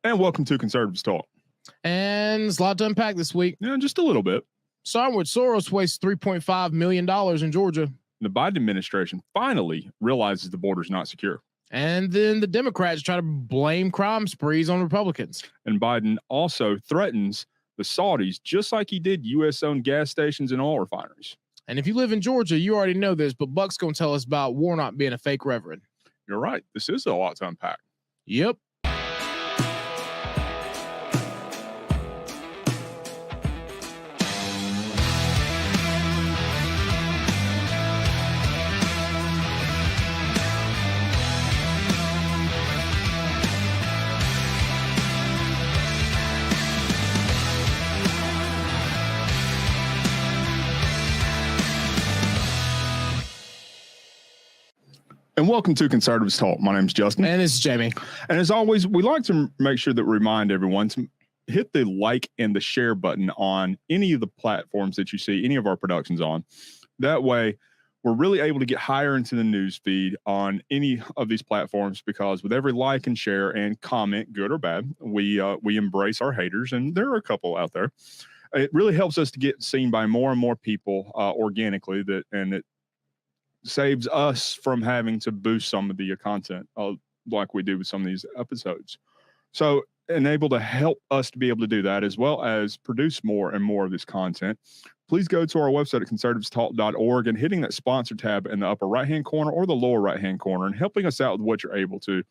And welcome to Conservatives Talk. And there's a lot to unpack this week. Yeah, just a little bit. Starting with Soros wastes $3.5 million in Georgia. The Biden administration finally realizes the border's not secure. And then the Democrats try to blame crime sprees on Republicans. And Biden also threatens the Saudis, just like he did U.S.-owned gas stations and oil refineries. And if you live in Georgia, you already know this, but Buck's going to tell us about Warnock being a fake reverend. You're right. This is a lot to unpack. Yep. And welcome to Conservatives Talk. My name's Justin. And this is Jamie. And as always, we like to make sure that we remind everyone to hit the like and the share button on any of the platforms that you see any of our productions on. That way, we're really able to get higher into the news feed on any of these platforms, because with every like and share and comment, good or bad, we embrace our haters, and there are a couple out there. It really helps us to get seen by more and more people organically, and it saves us from having to boost some of the content like we do with some of these episodes. So, and able to help us to be able to do that, as well as produce more and more of this content, please go to our website at conservativestalk.org and hitting that sponsor tab in the upper right-hand corner or the lower right-hand corner and helping us out with what you're able to.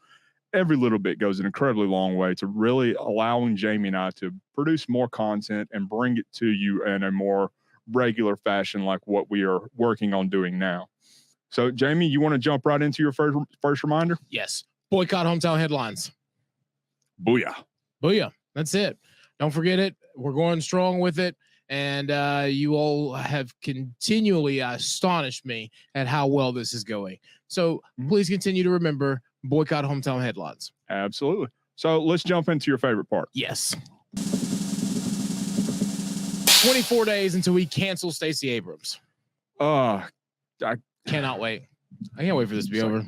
Every little bit goes an incredibly long way to really allowing Jamie and I to produce more content and bring it to you in a more regular fashion like what we are working on doing now. So, Jamie, you want to jump right into your first reminder? Yes. Boycott hometown headlines. Booyah. Booyah. That's it. Don't forget it. We're going strong with it. And you all have continually astonished me at how well this is going. So please continue to remember boycott hometown headlines. Absolutely. So let's jump into your favorite part. Yes. 24 days until we cancel Stacey Abrams. I cannot wait. I can't wait for this to be over.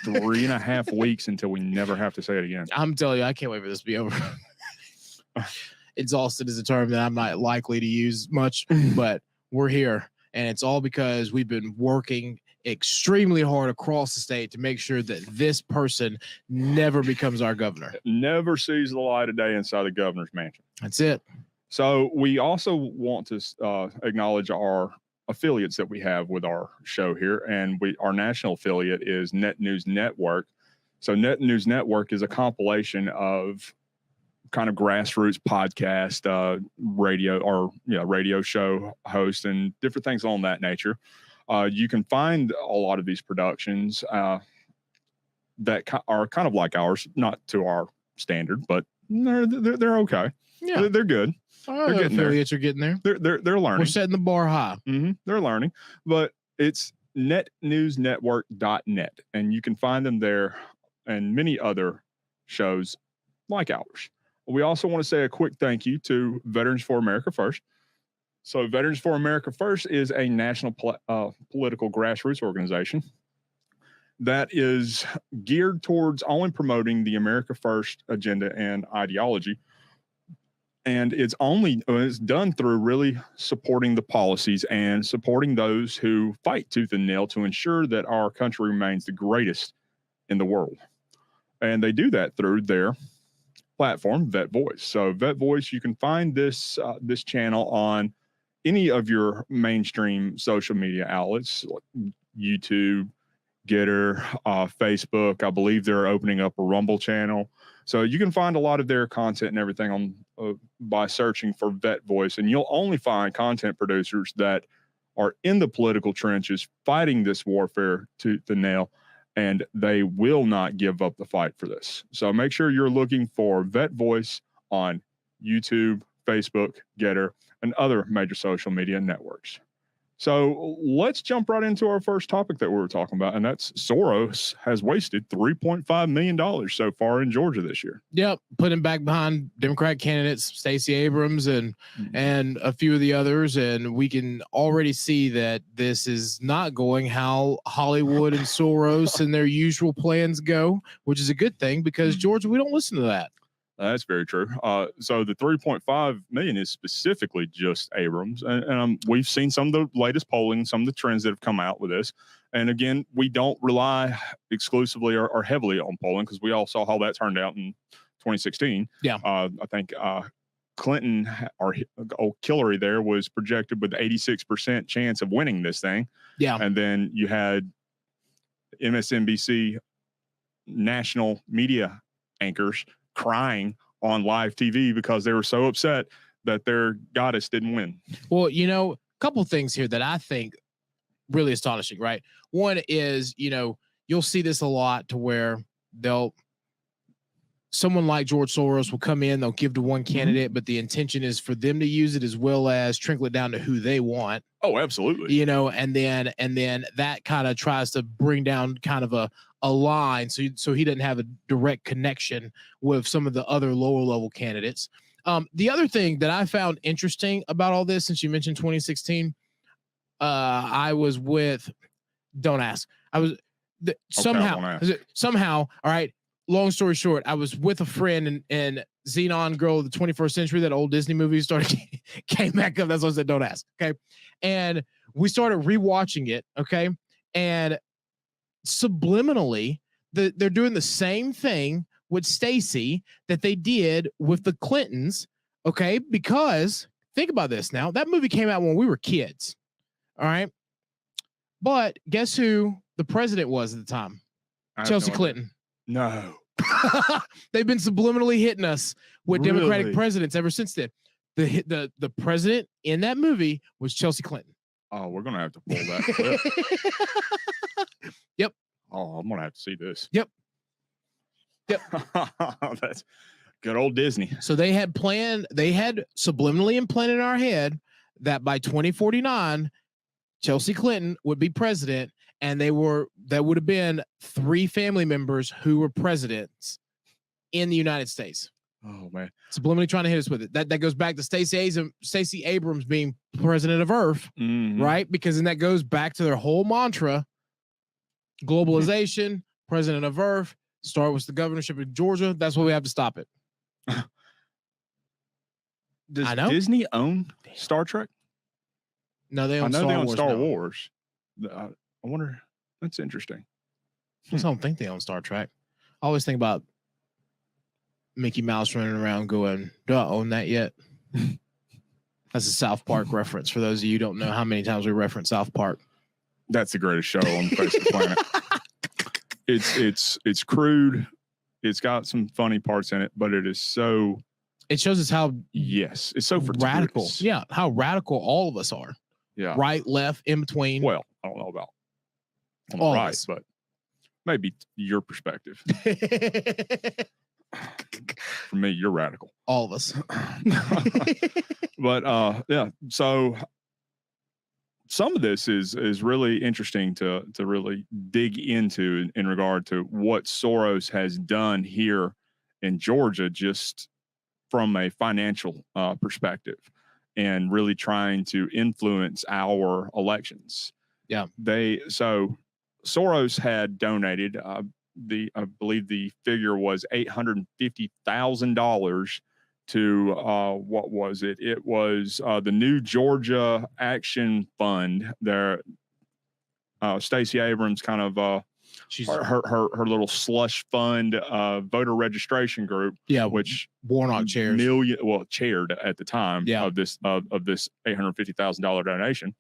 3.5 weeks until we never have to say it again. I'm telling you, I can't wait for this to be over. Exhausted is a term that I'm not likely to use much, but we're here. And it's all because we've been working extremely hard across the state to make sure that this person never becomes our governor. Never sees the light of day inside the governor's mansion. That's it. So we also want to acknowledge our affiliates that we have with our show here, and our national affiliate is Net News Network. So Net News Network is a compilation of kind of grassroots podcast, radio show hosts and different things on that nature. You can find a lot of these productions that are kind of like ours, not to our standard, but they're okay. Yeah, they're good. They're affiliates are getting there. They're learning. We're setting the bar high. They're learning, but it's netnewsnetwork.net, and you can find them there and many other shows like ours. We also want to say a quick thank you to Veterans for America First. So Veterans for America First is a national political grassroots organization that is geared towards only promoting the America First agenda and ideology. And it's done through really supporting the policies and supporting those who fight tooth and nail to ensure that our country remains the greatest in the world. And they do that through their platform, Vet Voice. So Vet Voice, you can find this channel on any of your mainstream social media outlets, like YouTube, Getter, Facebook. I believe they're opening up a Rumble channel. So you can find a lot of their content and everything on by searching for Vet Voice, and you'll only find content producers that are in the political trenches fighting this warfare tooth and nail, and they will not give up the fight for this. So make sure you're looking for Vet Voice on YouTube, Facebook, Getter, and other major social media networks. So let's jump right into our first topic that we were talking about, and that's Soros has wasted $3.5 million so far in Georgia this year. Yep, putting back behind Democrat candidates Stacey Abrams and a few of the others, and we can already see that this is not going how Hollywood and Soros and their usual plans go, which is a good thing because Georgia, we don't listen to that. That's very true. So the 3.5 million is specifically just Abrams, and we've seen some of the latest polling, some of the trends that have come out with this. And again, we don't rely exclusively or heavily on polling because we all saw how that turned out in 2016. Yeah. I think Clinton or old Hillary there was projected with 86% chance of winning this thing. Yeah. And then you had MSNBC national media anchors crying on live TV because they were so upset that their goddess didn't win. Well, a couple things here that I think really astonishing, right? One is, you'll see this a lot to where someone like George Soros will come in, they'll give to one candidate, but the intention is for them to use it as well as trickle it down to who they want. Oh, absolutely. And then that kind of tries to bring down kind of a line so he doesn't have a direct connection with some of the other lower level candidates. The other thing that I found interesting about all this, since you mentioned 2016, I was with, don't ask. I was somehow, all right. Long story short, I was with a friend and Xenon Girl of the 21st Century, that old Disney movie came back up. That's what I said, don't ask. Okay. And we started rewatching it. Okay. And subliminally, they're doing the same thing with Stacey that they did with the Clintons. Okay. Because think about this now, that movie came out when we were kids. All right. But guess who the president was at the time? Chelsea Clinton. No. They've been subliminally hitting us with Democratic presidents ever since then. The president in that movie was Chelsea Clinton. Oh, we're gonna have to pull that clip. Yep. Oh, I'm gonna have to see this. Yep. That's good old Disney. So they had subliminally implanted in our head that by 2049, Chelsea Clinton would be president. And that would have been 3 family members who were presidents in the United States. Oh man. Subliminally trying to hit us with it. That goes back to Stacey Abrams being president of Earth, right? Because then that goes back to their whole mantra: globalization, president of Earth, start with the governorship of Georgia. That's why we have to stop it. Does Disney own Star Trek? No, they own Star Wars. I wonder. That's interesting. I don't think they own Star Trek. I always think about Mickey Mouse running around going, do I own that yet? That's a South Park reference for those of you who don't know how many times we reference South Park. That's the greatest show on the face of the planet. It's crude. It's got some funny parts in it, but it is so. It shows us how. Yes, it's so radical. Yeah, how radical all of us are. Yeah, right, left, in between. Well, I don't know about on the right, but maybe your perspective. For me, you're radical. All of us. But yeah, so some of this is really interesting to really dig into in regard to what Soros has done here in Georgia, just from a financial perspective, and really trying to influence our elections. Yeah. So Soros had donated I believe the figure was $850,000 to what was it? It was the New Georgia Action Fund. There, Stacey Abrams kind of her little slush fund voter registration group. Yeah, which Warnock chaired at the time. Yeah. of this $850,000 donation.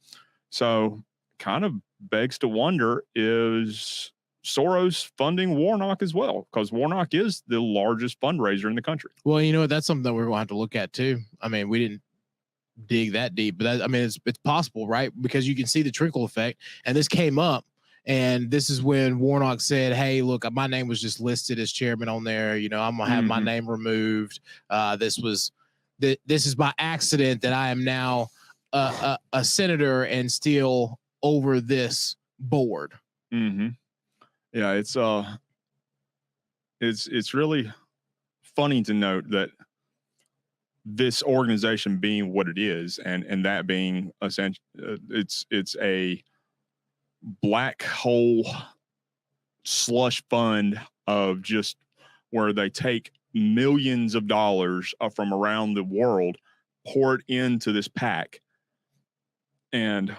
So kind of begs to wonder, is Soros funding Warnock as well? Because Warnock is the largest fundraiser in the country. Well, that's something that we're going to have to look at too. I mean, we didn't dig that deep, but it's possible, right? Because you can see the trickle effect, and this came up, and this is when Warnock said, "Hey, look, my name was just listed as chairman on there. I'm gonna have my name removed. This is by accident that I am now a senator and still over this board." Mm-hmm. Yeah, it's really funny to note that this organization being what it is, and that being essentially, it's a black hole slush fund of just where they take millions of dollars from around the world poured into this PAC. And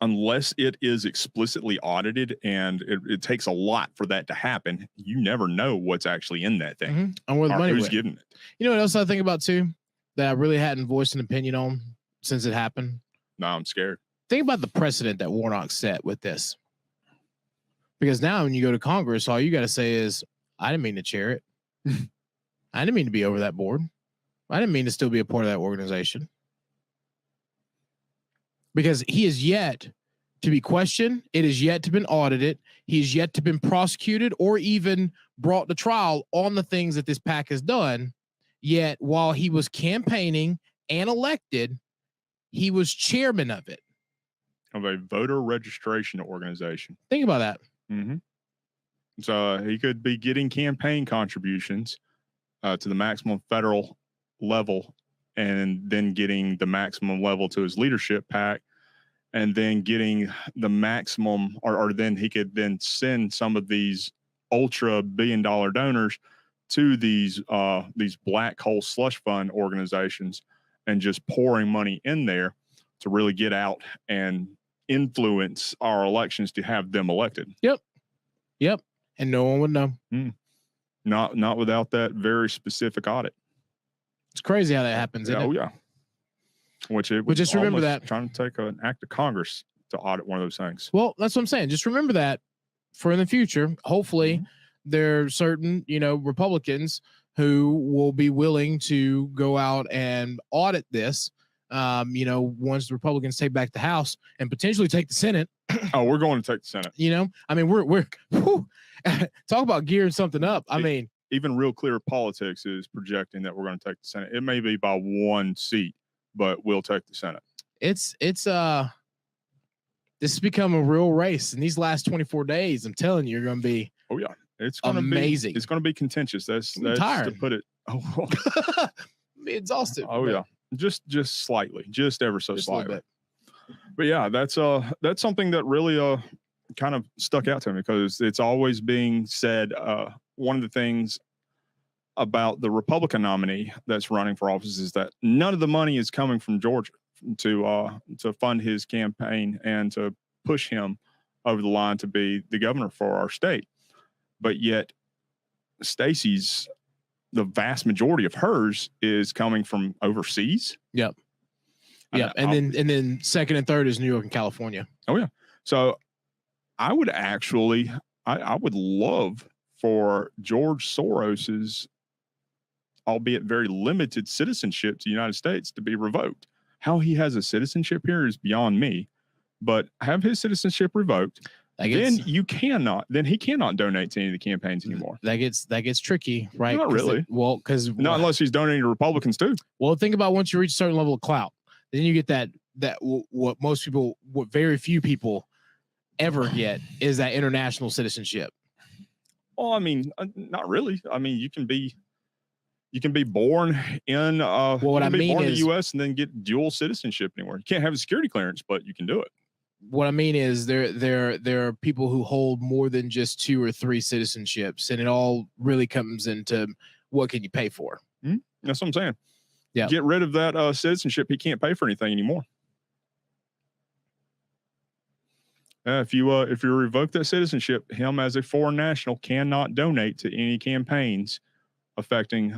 unless it is explicitly audited, and it takes a lot for that to happen, you never know what's actually in that thing. Mm-hmm. And where the money who's giving it. You know what else I think about too, that I really hadn't voiced an opinion on since it happened? No, I'm scared. Think about the precedent that Warnock set with this. Because now when you go to Congress, all you got to say is, I didn't mean to chair it. I didn't mean to be over that board. I didn't mean to still be a part of that organization. Because he is yet to be questioned. It is yet to been audited. He's yet to been prosecuted or even brought to trial on the things that this PAC has done. Yet while he was campaigning and elected, he was chairman of it. Of a voter registration organization. Think about that. Mm-hmm. So he could be getting campaign contributions to the maximum federal level, and then getting the maximum level to his leadership PAC, and then getting the maximum, or then he could then send some of these ultra billion-dollar donors to these black hole slush fund organizations, and just pouring money in there to really get out and influence our elections to have them elected. Yep. And no one would know. Not without that very specific audit. It's crazy how that happens. Yeah, isn't it? Which it But just remember that trying to take an act of Congress to audit one of those things. Well, that's what I'm saying. Just remember that for in the future. Hopefully, there are certain, Republicans who will be willing to go out and audit this. Once the Republicans take back the House and potentially take the Senate. Oh, we're going to take the Senate. I mean, we're talk about gearing something up. I mean, even Real Clear Politics is projecting that we're going to take the Senate. It may be by one seat, but we'll take the Senate. This has become a real race in these last 24 days. I'm telling you, you're going to be. Oh yeah, it's going amazing. It's going to be contentious. That's tired. To put it. Oh, be exhausted. Oh yeah, just slightly, just ever so just slightly. But yeah, that's something that really kind of stuck out to me, because it's always being said. One of the things about the Republican nominee that's running for office is that none of the money is coming from Georgia to fund his campaign and to push him over the line to be the governor for our state. But yet Stacey's, the vast majority of hers is coming from overseas. Yep. Yeah. And then second and third is New York and California. Oh yeah. So I would actually, I would love for George Soros's, albeit very limited citizenship to the United States, to be revoked. How he has a citizenship here is beyond me, but have his citizenship revoked. Then he cannot donate to any of the campaigns anymore. That gets tricky, right? Not really. Because not unless he's donating to Republicans too. Well, think about once you reach a certain level of clout, then you get that what very few people ever get is that international citizenship. Well, I mean, not really. I mean, you can be born in what I mean born is in the U.S. and then get dual citizenship anywhere. You can't have a security clearance, but you can do it. What I mean is there are people who hold more than just 2 or 3 citizenships, and it all really comes into what can you pay for. Mm-hmm. That's what I'm saying. Yeah, get rid of that citizenship. He can't pay for anything anymore. If you revoke that citizenship, him as a foreign national cannot donate to any campaigns affecting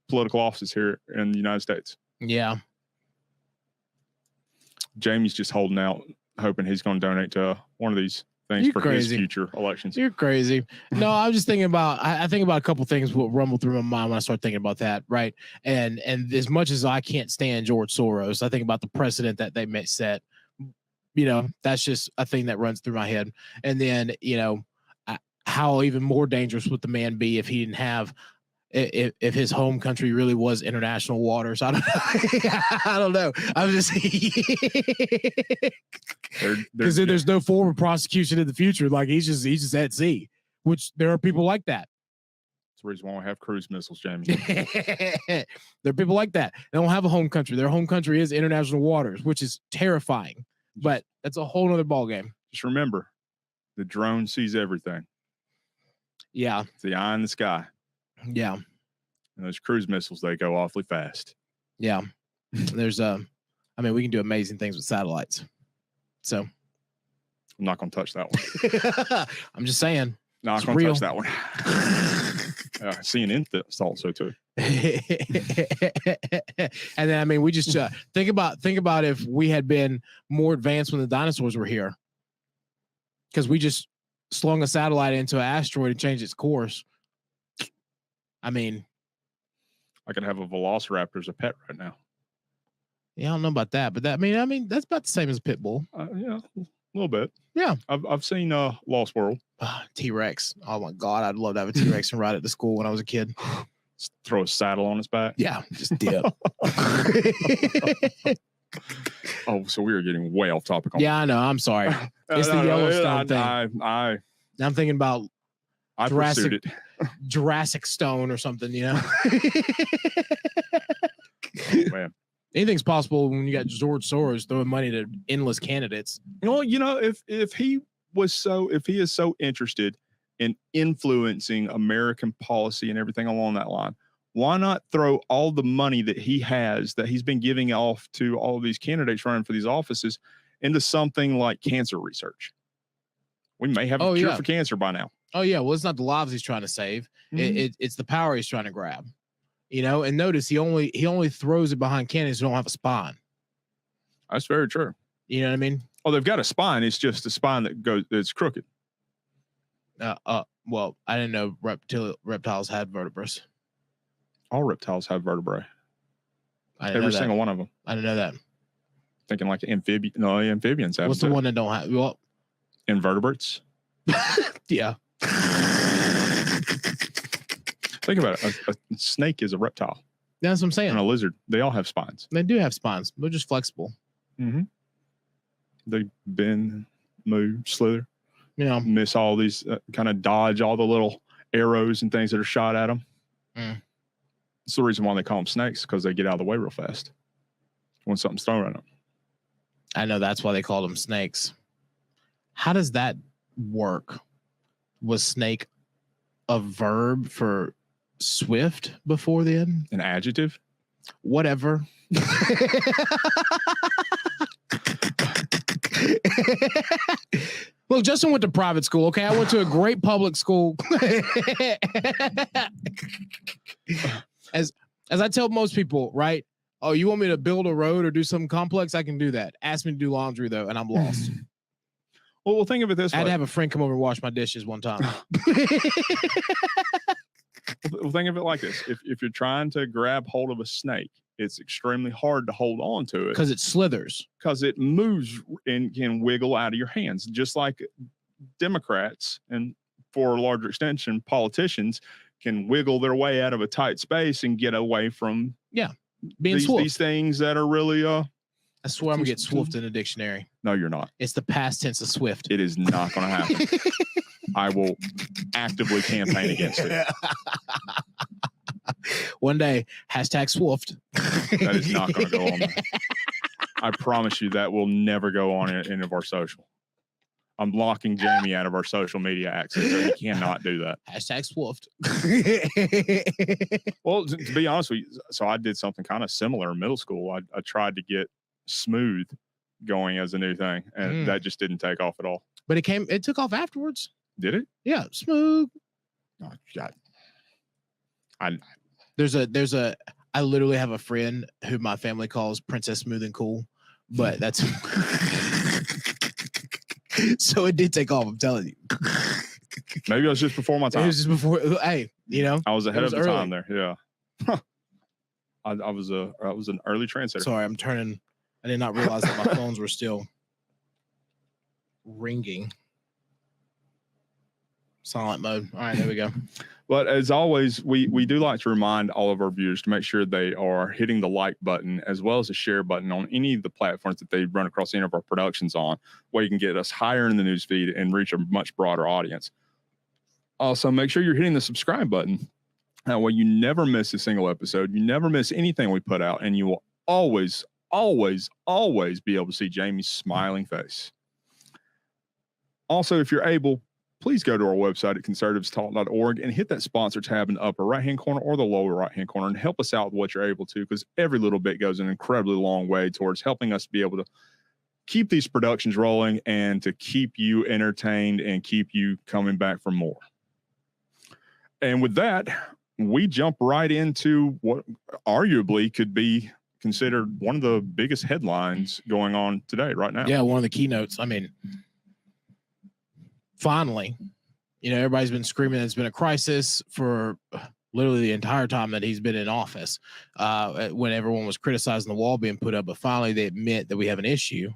political offices here in the United States. Yeah. Jamie's just holding out, hoping he's going to donate to one of these things for his future elections. You're crazy. No, I'm just thinking about, I think about a couple things will rumble through my mind when I start thinking about that. Right. And as much as I can't stand George Soros, I think about the precedent that they may set. That's just a thing that runs through my head. And then, how even more dangerous would the man be if he didn't have, if his home country really was international waters? I don't know. I don't know. I'm just because there's no form of prosecution in the future. Like he's just at sea, which there are people like that. That's the reason why we have cruise missiles, Jamie. There are people like that. They don't have a home country. Their home country is international waters, which is terrifying. But that's a whole nother ballgame. Just remember, the drone sees everything. Yeah. It's the eye in the sky. Yeah. And those cruise missiles, they go awfully fast. Yeah. There's I mean, we can do amazing things with satellites. So I'm not going to touch that one. I'm just saying. Not going to touch that one. CNN thought so too. And then I mean, we just think about if we had been more advanced when the dinosaurs were here, because we just slung a satellite into an asteroid and changed its course. I mean, I could have a velociraptor as a pet right now. Yeah, I don't know about that, but that I mean that's about the same as a pit bull. Yeah, a little bit. Yeah, I've seen Lost World. T-Rex. Oh my God, I'd love to have a T-Rex and ride it to school when I was a kid. Just throw a saddle on its back. Yeah, just dip. Oh, so we are getting way off topic. Yeah, I know. I'm sorry. It's the Yellowstone thing. I'm thinking about Jurassic Stone or something. You know. Oh, man. Anything's possible when you got George Soros throwing money to endless candidates. Well, if he is so interested in influencing American policy and everything along that line, why not throw all the money that he's been giving off to all of these candidates running for these offices into something like cancer research? We may have a cure for cancer by now. Oh yeah, well, it's not the lives he's trying to save; it's the power he's trying to grab. And notice he only throws it behind candidates who don't have a spine. That's very true. You know what I mean? Oh, they've got a spine. It's just a spine that's crooked. Well, I didn't know reptiles had vertebrae. All reptiles have vertebrae. Every single one of them. I didn't know that. Thinking like amphibians have. What's the one that don't have? Well, invertebrates. Yeah. Think about it. A snake is a reptile. That's what I'm saying. And a lizard. They all have spines. They do have spines. They're just flexible. Mm-hmm. They bend, move, slither. Yeah. Miss all these, kind of dodge all the little arrows and things that are shot at them. Mm. It's the reason why they call them snakes, because they get out of the way real fast when something's thrown at them. I know that's why they called them snakes. How does that work? Was snake a verb for swift before then? An adjective? Whatever. Look, Justin went to private school. Okay, I went to a great public school. As I tell most people, right? Oh, you want me to build a road or do something complex? I can do that. Ask me to do laundry though, and I'm lost. Well, think of it this way. I had to have a friend come over and wash my dishes one time. Well, think of it like this. If you're trying to grab hold of a snake, it's extremely hard to hold on to it. Because it slithers. Because it moves and can wiggle out of your hands. Just like Democrats, and for a larger extension, politicians can wiggle their way out of a tight space and get away from these things that are really... I swear I'm going to get swift in a dictionary. No, you're not. It's the past tense of swift. It is not going to happen. I will actively campaign against it. One day, #Swift. That is not going to go on there. I promise you that will never go on any of our social. I'm blocking Jamie out of our social media access, so he cannot do that. #Swift. Well, to be honest with you, so I did something kind of similar in middle school. I tried to get smooth going as a new thing, and that just didn't take off at all. But it took off afterwards. Did it? Yeah, smooth. Oh, God. I literally have a friend who my family calls Princess Smooth and Cool, but that's so it did take off. I'm telling you. Maybe it was just before my time. It was just before. Hey, I was ahead of the time there. Yeah. I was an early trendsetter. Sorry, I'm turning. I did not realize that my phones were still ringing. Silent mode. All right, there we go. But as always, we do like to remind all of our viewers to make sure they are hitting the like button as well as the share button on any of the platforms that they run across any of our productions on, where you can get us higher in the news feed and reach a much broader audience. Also, make sure you're hitting the subscribe button. That way you never miss a single episode. You never miss anything we put out, and you will always, always, always be able to see Jamie's smiling face. Also, if you're able, please go to our website at conservativestalk.org and hit that sponsor tab in the upper right-hand corner or the lower right-hand corner and help us out with what you're able to, because every little bit goes an incredibly long way towards helping us be able to keep these productions rolling and to keep you entertained and keep you coming back for more. And with that, we jump right into what arguably could be considered one of the biggest headlines going on today, right now. Yeah, one of the keynotes. I mean, finally, everybody's been screaming it's been a crisis for literally the entire time that he's been in office, when everyone was criticizing the wall being put up, but finally they admit that we have an issue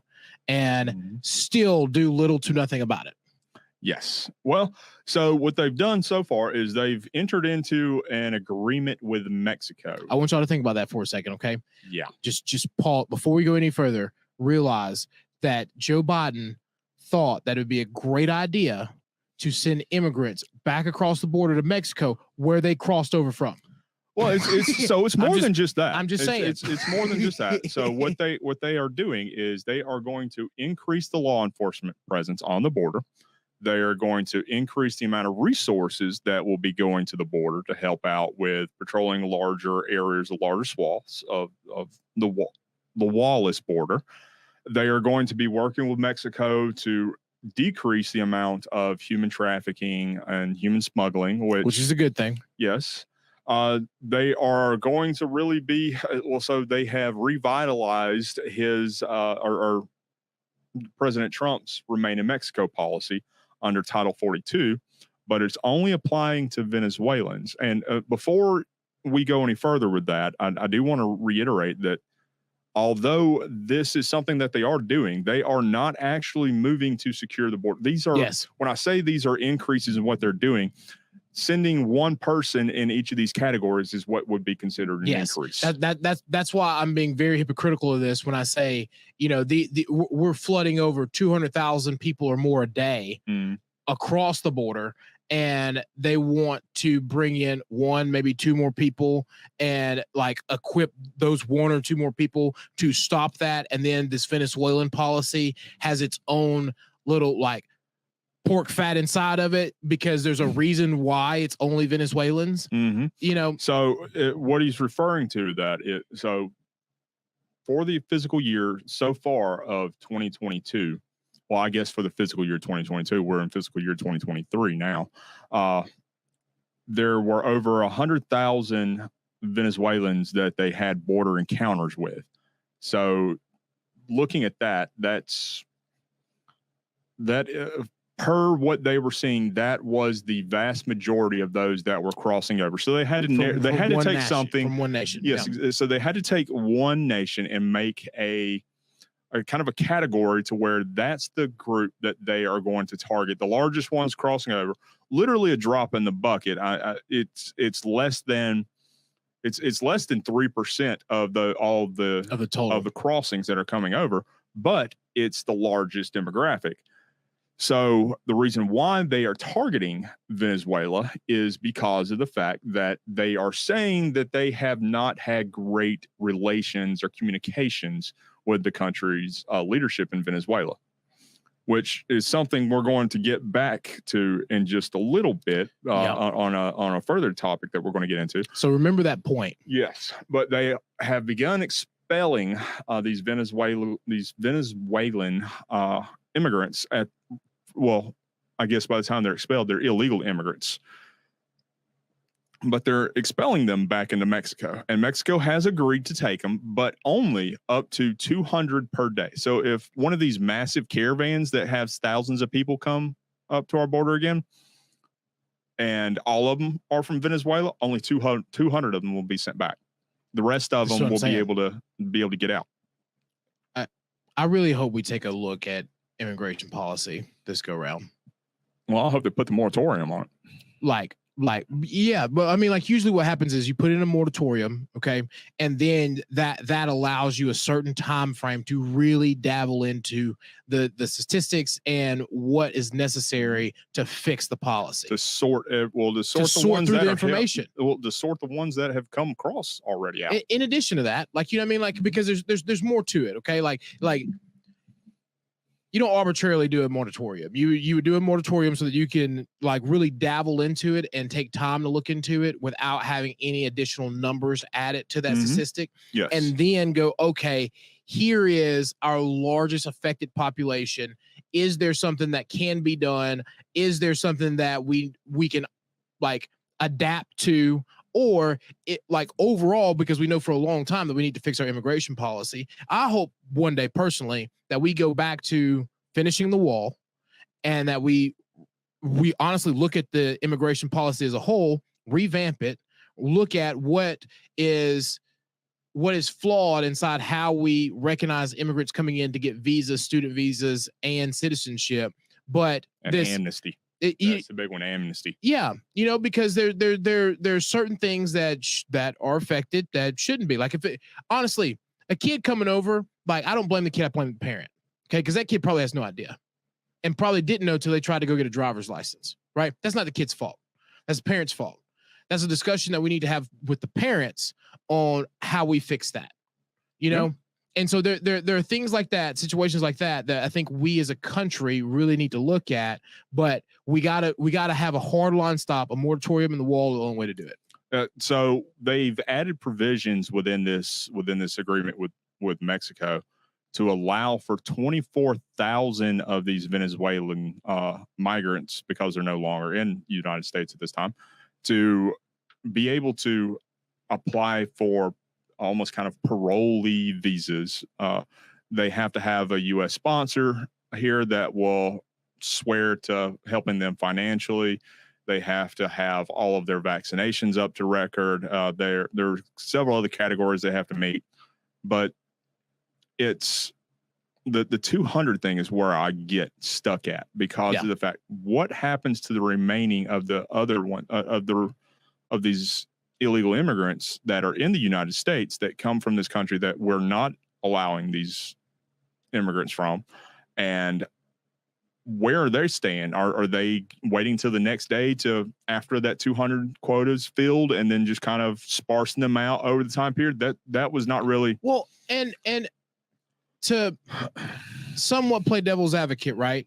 and still do little to nothing about it. Yes. Well, so what they've done so far is they've entered into an agreement with Mexico. I want y'all to think about that for a second, okay? Yeah. Just pause before we go any further. Realize that Joe Biden thought that it would be a great idea to send immigrants back across the border to Mexico, where they crossed over from. Well, it's more than just that. I'm just saying it's more than just that. So what they are doing is they are going to increase the law enforcement presence on the border. They are going to increase the amount of resources that will be going to the border to help out with patrolling larger areas, the larger swaths of the lawless border. They are going to be working with Mexico to decrease the amount of human trafficking and human smuggling, which is a good thing. Yes. They are going to really be, so they have revitalized his, or President Trump's Remain in Mexico policy under Title 42, but it's only applying to Venezuelans. And before we go any further with that, I do want to reiterate that although this is something that they are doing, they are not actually moving to secure the border. These are, when I say these are increases in what they're doing, sending one person in each of these categories is what would be considered an increase. That's why I'm being very hypocritical of this when I say, we're flooding over 200,000 people or more a day across the border, and they want to bring in one, maybe two more people and equip those one or two more people to stop that. And then this Venezuelan policy has its own little pork fat inside of it, because there's a reason why it's only Venezuelans. So what he's referring to so for the fiscal year so far of 2022, well, I guess for the fiscal year 2022, we're in fiscal year 2023 now. There were over 100,000 Venezuelans that they had border encounters with. So looking at that, per what they were seeing, that was the vast majority of those that were crossing over. So they had to take something from one nation. Yes. Yeah. So they had to take one nation and make a kind of a category to where that's the group that they are going to target. The largest ones crossing over, literally a drop in the bucket. It's less than 3% of the total of the crossings that are coming over, but it's the largest demographic. So the reason why they are targeting Venezuela is because of the fact that they are saying that they have not had great relations or communications with the country's leadership in Venezuela, which is something we're going to get back to in just a little bit on a further topic that we're going to get into. So remember that point. Yes, but they have begun expelling these Venezuelan immigrants I guess by the time they're expelled, they're illegal immigrants. But they're expelling them back into Mexico. And Mexico has agreed to take them, but only up to 200 per day. So if one of these massive caravans that has thousands of people come up to our border again, and all of them are from Venezuela, only 200 of them will be sent back. The rest of them will be able to get out. I really hope we take a look at immigration policy this go round. Well, I hope they put the moratorium on it. Yeah, but I mean, usually what happens is you put in a moratorium, okay, and then that allows you a certain time frame to really dabble into the statistics and what is necessary to fix the policy. To sort the ones through the information. To sort the ones that have come across already out. In addition to that, because there's more to it, okay, you don't arbitrarily do a moratorium. You would do a moratorium so that you can like really dabble into it and take time to look into it without having any additional numbers added to that statistic. Yes. And then go, okay, here is our largest affected population. Is there something that can be done? Is there something that we can like adapt to? Or it like overall, because we know for a long time that we need to fix our immigration policy. I hope one day personally that we go back to finishing the wall and that we honestly look at the immigration policy as a whole, revamp it, look at what is flawed inside how we recognize immigrants coming in to get visas, student visas, and citizenship. But and amnesty. That's the big one, amnesty. Yeah, because there's certain things that are affected that shouldn't be. Like honestly, a kid coming over, like I don't blame the kid, I blame the parent. Okay, because that kid probably has no idea and probably didn't know till they tried to go get a driver's license. Right? That's not the kid's fault. That's the parent's fault. That's a discussion that we need to have with the parents on how we fix that. And so there are things like that, situations like that I think we as a country really need to look at, but we gotta have a hard line stop, a moratorium in the wall, the only way to do it. So they've added provisions within this agreement with Mexico to allow for 24,000 of these Venezuelan migrants, because they're no longer in the United States at this time, to be able to apply for almost kind of parolee visas. They have to have a U.S. sponsor here that will swear to helping them financially. They have to have all of their vaccinations up to record. There are several other categories they have to meet, but it's the 200 thing is where I get stuck at because of the fact what happens to the remaining of the other one of these illegal immigrants that are in the United States that come from this country that we're not allowing these immigrants from, and where are they staying? Are they waiting till the next day to after that 200 quotas filled and then just kind of sparsing them out over the time period? That was not really well. And to somewhat play devil's advocate, right?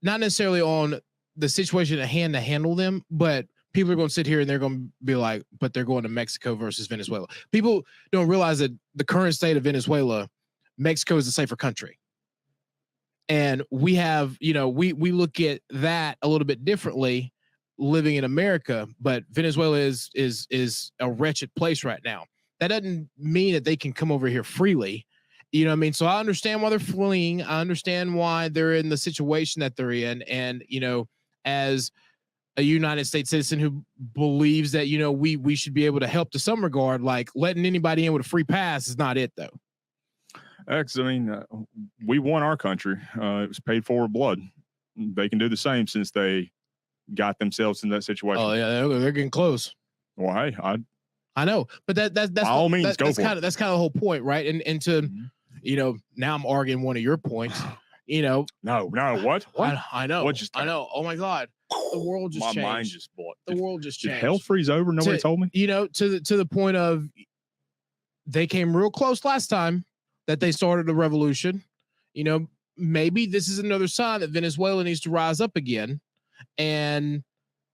Not necessarily on the situation at hand to handle them, but people are going to sit here and they're going to be like, but they're going to Mexico versus Venezuela. People don't realize that the current state of Venezuela, Mexico is a safer country. And we have, we look at that a little bit differently living in America, but Venezuela is a wretched place right now. That doesn't mean that they can come over here freely. You know what I mean? So I understand why they're fleeing. I understand why they're in the situation that they're in. And, as a United States citizen who believes that, we should be able to help to some regard, like letting anybody in with a free pass is not it though. We won our country. It was paid for with blood. They can do the same since they got themselves in that situation. Oh yeah, they're getting close. Well, hey, I know, but that's by all means go for it. That's kind of the whole point, right? And to now I'm arguing one of your points. No, what? I know. I know. Oh my God, the world just changed. My mind just blew. The world just changed. Did hell freeze over? Nobody told me. To the point of they came real close last time that they started a revolution. Maybe this is another sign that Venezuela needs to rise up again and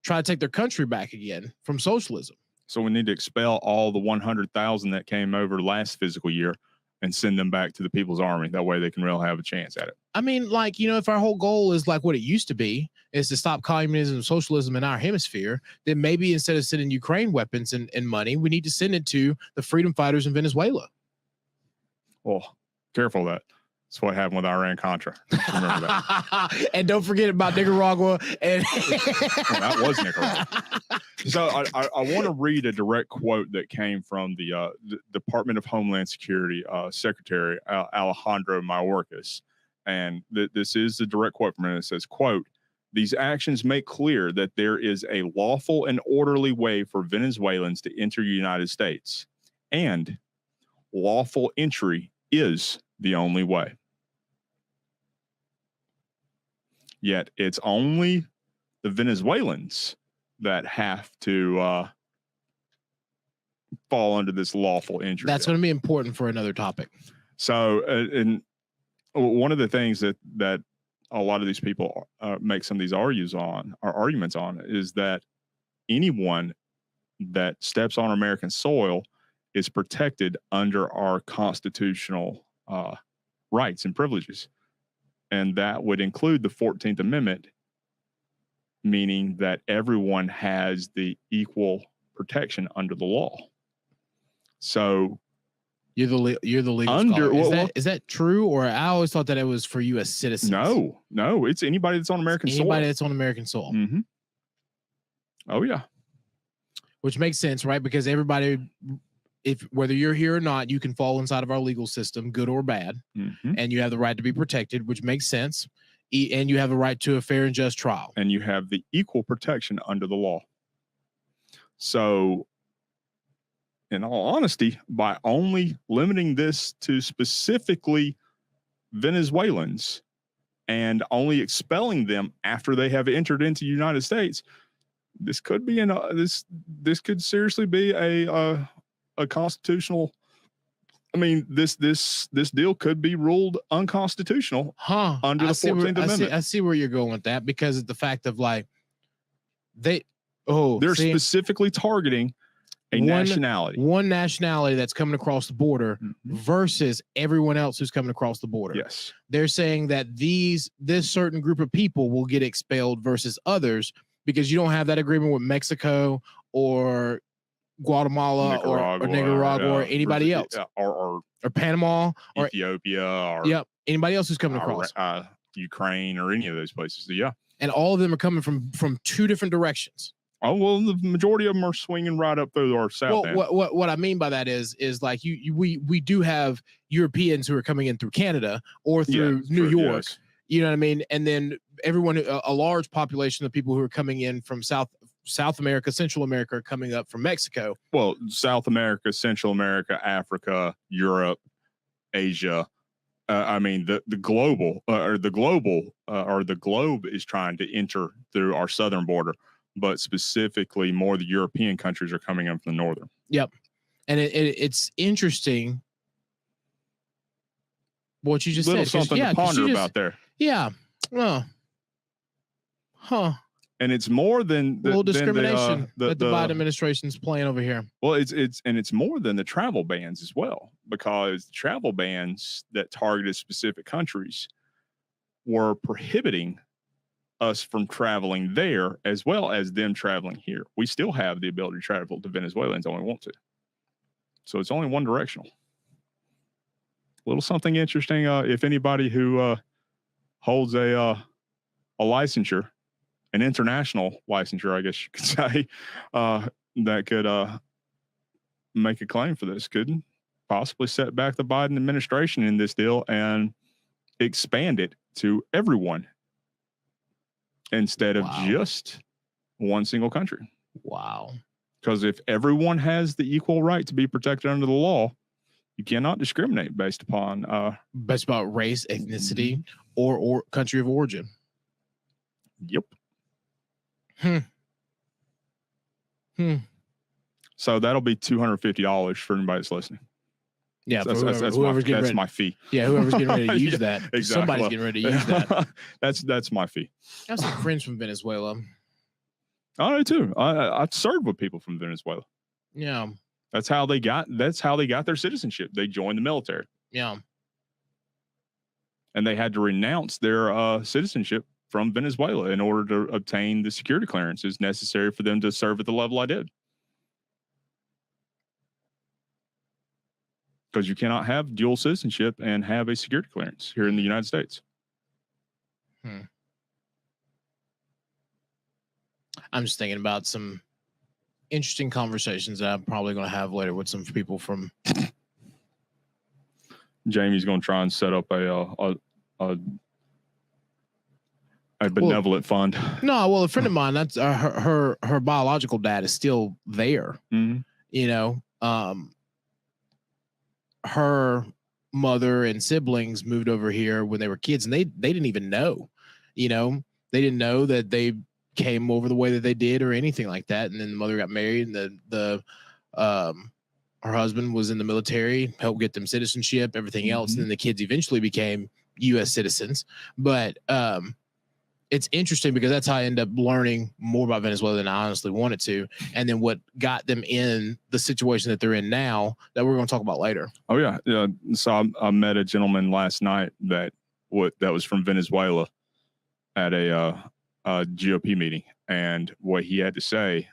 try to take their country back again from socialism. So we need to expel all the 100,000 that came over last fiscal year and send them back to the People's Army. That way they can really have a chance at it. I mean, if our whole goal is like what it used to be, is to stop communism and socialism in our hemisphere, then maybe instead of sending Ukraine weapons and money, we need to send it to the freedom fighters in Venezuela. Well, careful of that. That's what happened with Iran-Contra. Remember that. And don't forget about Nicaragua. And that was Nicaragua. So I want to read a direct quote that came from the Department of Homeland Security Secretary Alejandro Mayorkas. And this is the direct quote from him. It says, quote, "These actions make clear that there is a lawful and orderly way for Venezuelans to enter the United States. And lawful entry is the only way." Yet it's only the Venezuelans that have to fall under this lawful entry. That's going to be important for another topic. So, and one of the things that a lot of these people make some of these arguments on is that anyone that steps on American soil is protected under our constitutional rights and privileges. And that would include the 14th Amendment, meaning that everyone has the equal protection under the law. So you're the legal scholar. Is that true? Or I always thought that it was for U.S. citizens. No, it's anybody that's on American soil. Anybody that's on American soil. Mm-hmm. Oh, yeah. Which makes sense, right? Because everybody, whether you're here or not, you can fall inside of our legal system, good or bad, and you have the right to be protected, which makes sense. And you have a right to a fair and just trial. And you have the equal protection under the law. So, in all honesty, by only limiting this to specifically Venezuelans and only expelling them after they have entered into the United States, this could be this could seriously be a constitutional. I mean, this deal could be ruled unconstitutional under the 14th Amendment. I see where you're going with that, because of the fact of like they're specifically targeting one nationality that's coming across the border versus everyone else who's coming across the border. Yes, they're saying that this certain group of people will get expelled versus others because you don't have that agreement with Mexico or Guatemala or Nicaragua or anybody else, or Panama or Ethiopia or anybody else who's coming across Ukraine or any of those places. So, yeah, and all of them are coming from two different directions. Oh, well, the majority of them are swinging right up through our south end. What I mean by that is like we do have Europeans who are coming in through Canada or through New York. Yes. You know what I mean? And then a large population of people who are coming in from South America, Central America, are coming up from Mexico. Well, South America, Central America, Africa, Europe, Asia. I mean, the globe is trying to enter through our southern border, but specifically more the European countries are coming in from the northern. Yep. And it's interesting what you just said. Something to ponder about there. Yeah. Well, And it's more than the discrimination that the Biden administration's playing over here. Well, it's more than the travel bans as well, because the travel bans that targeted specific countries were prohibiting us from traveling there as well as them traveling here. We still have the ability to travel to Venezuelans when we want to. So it's only one directional. A little something interesting. If anybody who holds a licensure, an international licensure, I guess you could say, that could make a claim for this, could possibly set back the Biden administration in this deal and expand it to everyone instead of just one single country. Wow. Because if everyone has the equal right to be protected under the law, you cannot discriminate based upon race, ethnicity, or country of origin. Yep. So that'll be $250 for anybody that's listening. Yeah, that's my fee. Yeah, whoever's getting ready to use that. Exactly. Somebody's getting ready to use that. That's my fee. I have some friends from Venezuela. I do too. I've served with people from Venezuela. Yeah. That's how they got their citizenship. They joined the military. Yeah. And they had to renounce their citizenship from Venezuela in order to obtain the security clearances necessary for them to serve at the level I did. Because you cannot have dual citizenship and have a security clearance here in the United States. I'm just thinking about some interesting conversations that I'm probably going to have later with some people from. Jamie's going to try and set up a benevolent fund. No, well, a friend of mine, that's her biological dad is still there. Mm-hmm. You know, her mother and siblings moved over here when they were kids, and they didn't even know. You know, they didn't know that they came over the way that they did or anything like that. And then the mother got married, and her husband was in the military, helped get them citizenship, everything else. And then the kids eventually became U.S. citizens. But it's interesting because that's how I end up learning more about Venezuela than I honestly wanted to, and then what got them in the situation that they're in now that we're going to talk about later. Oh yeah, so I met a gentleman last night that was from Venezuela at a GOP meeting, and what he had to say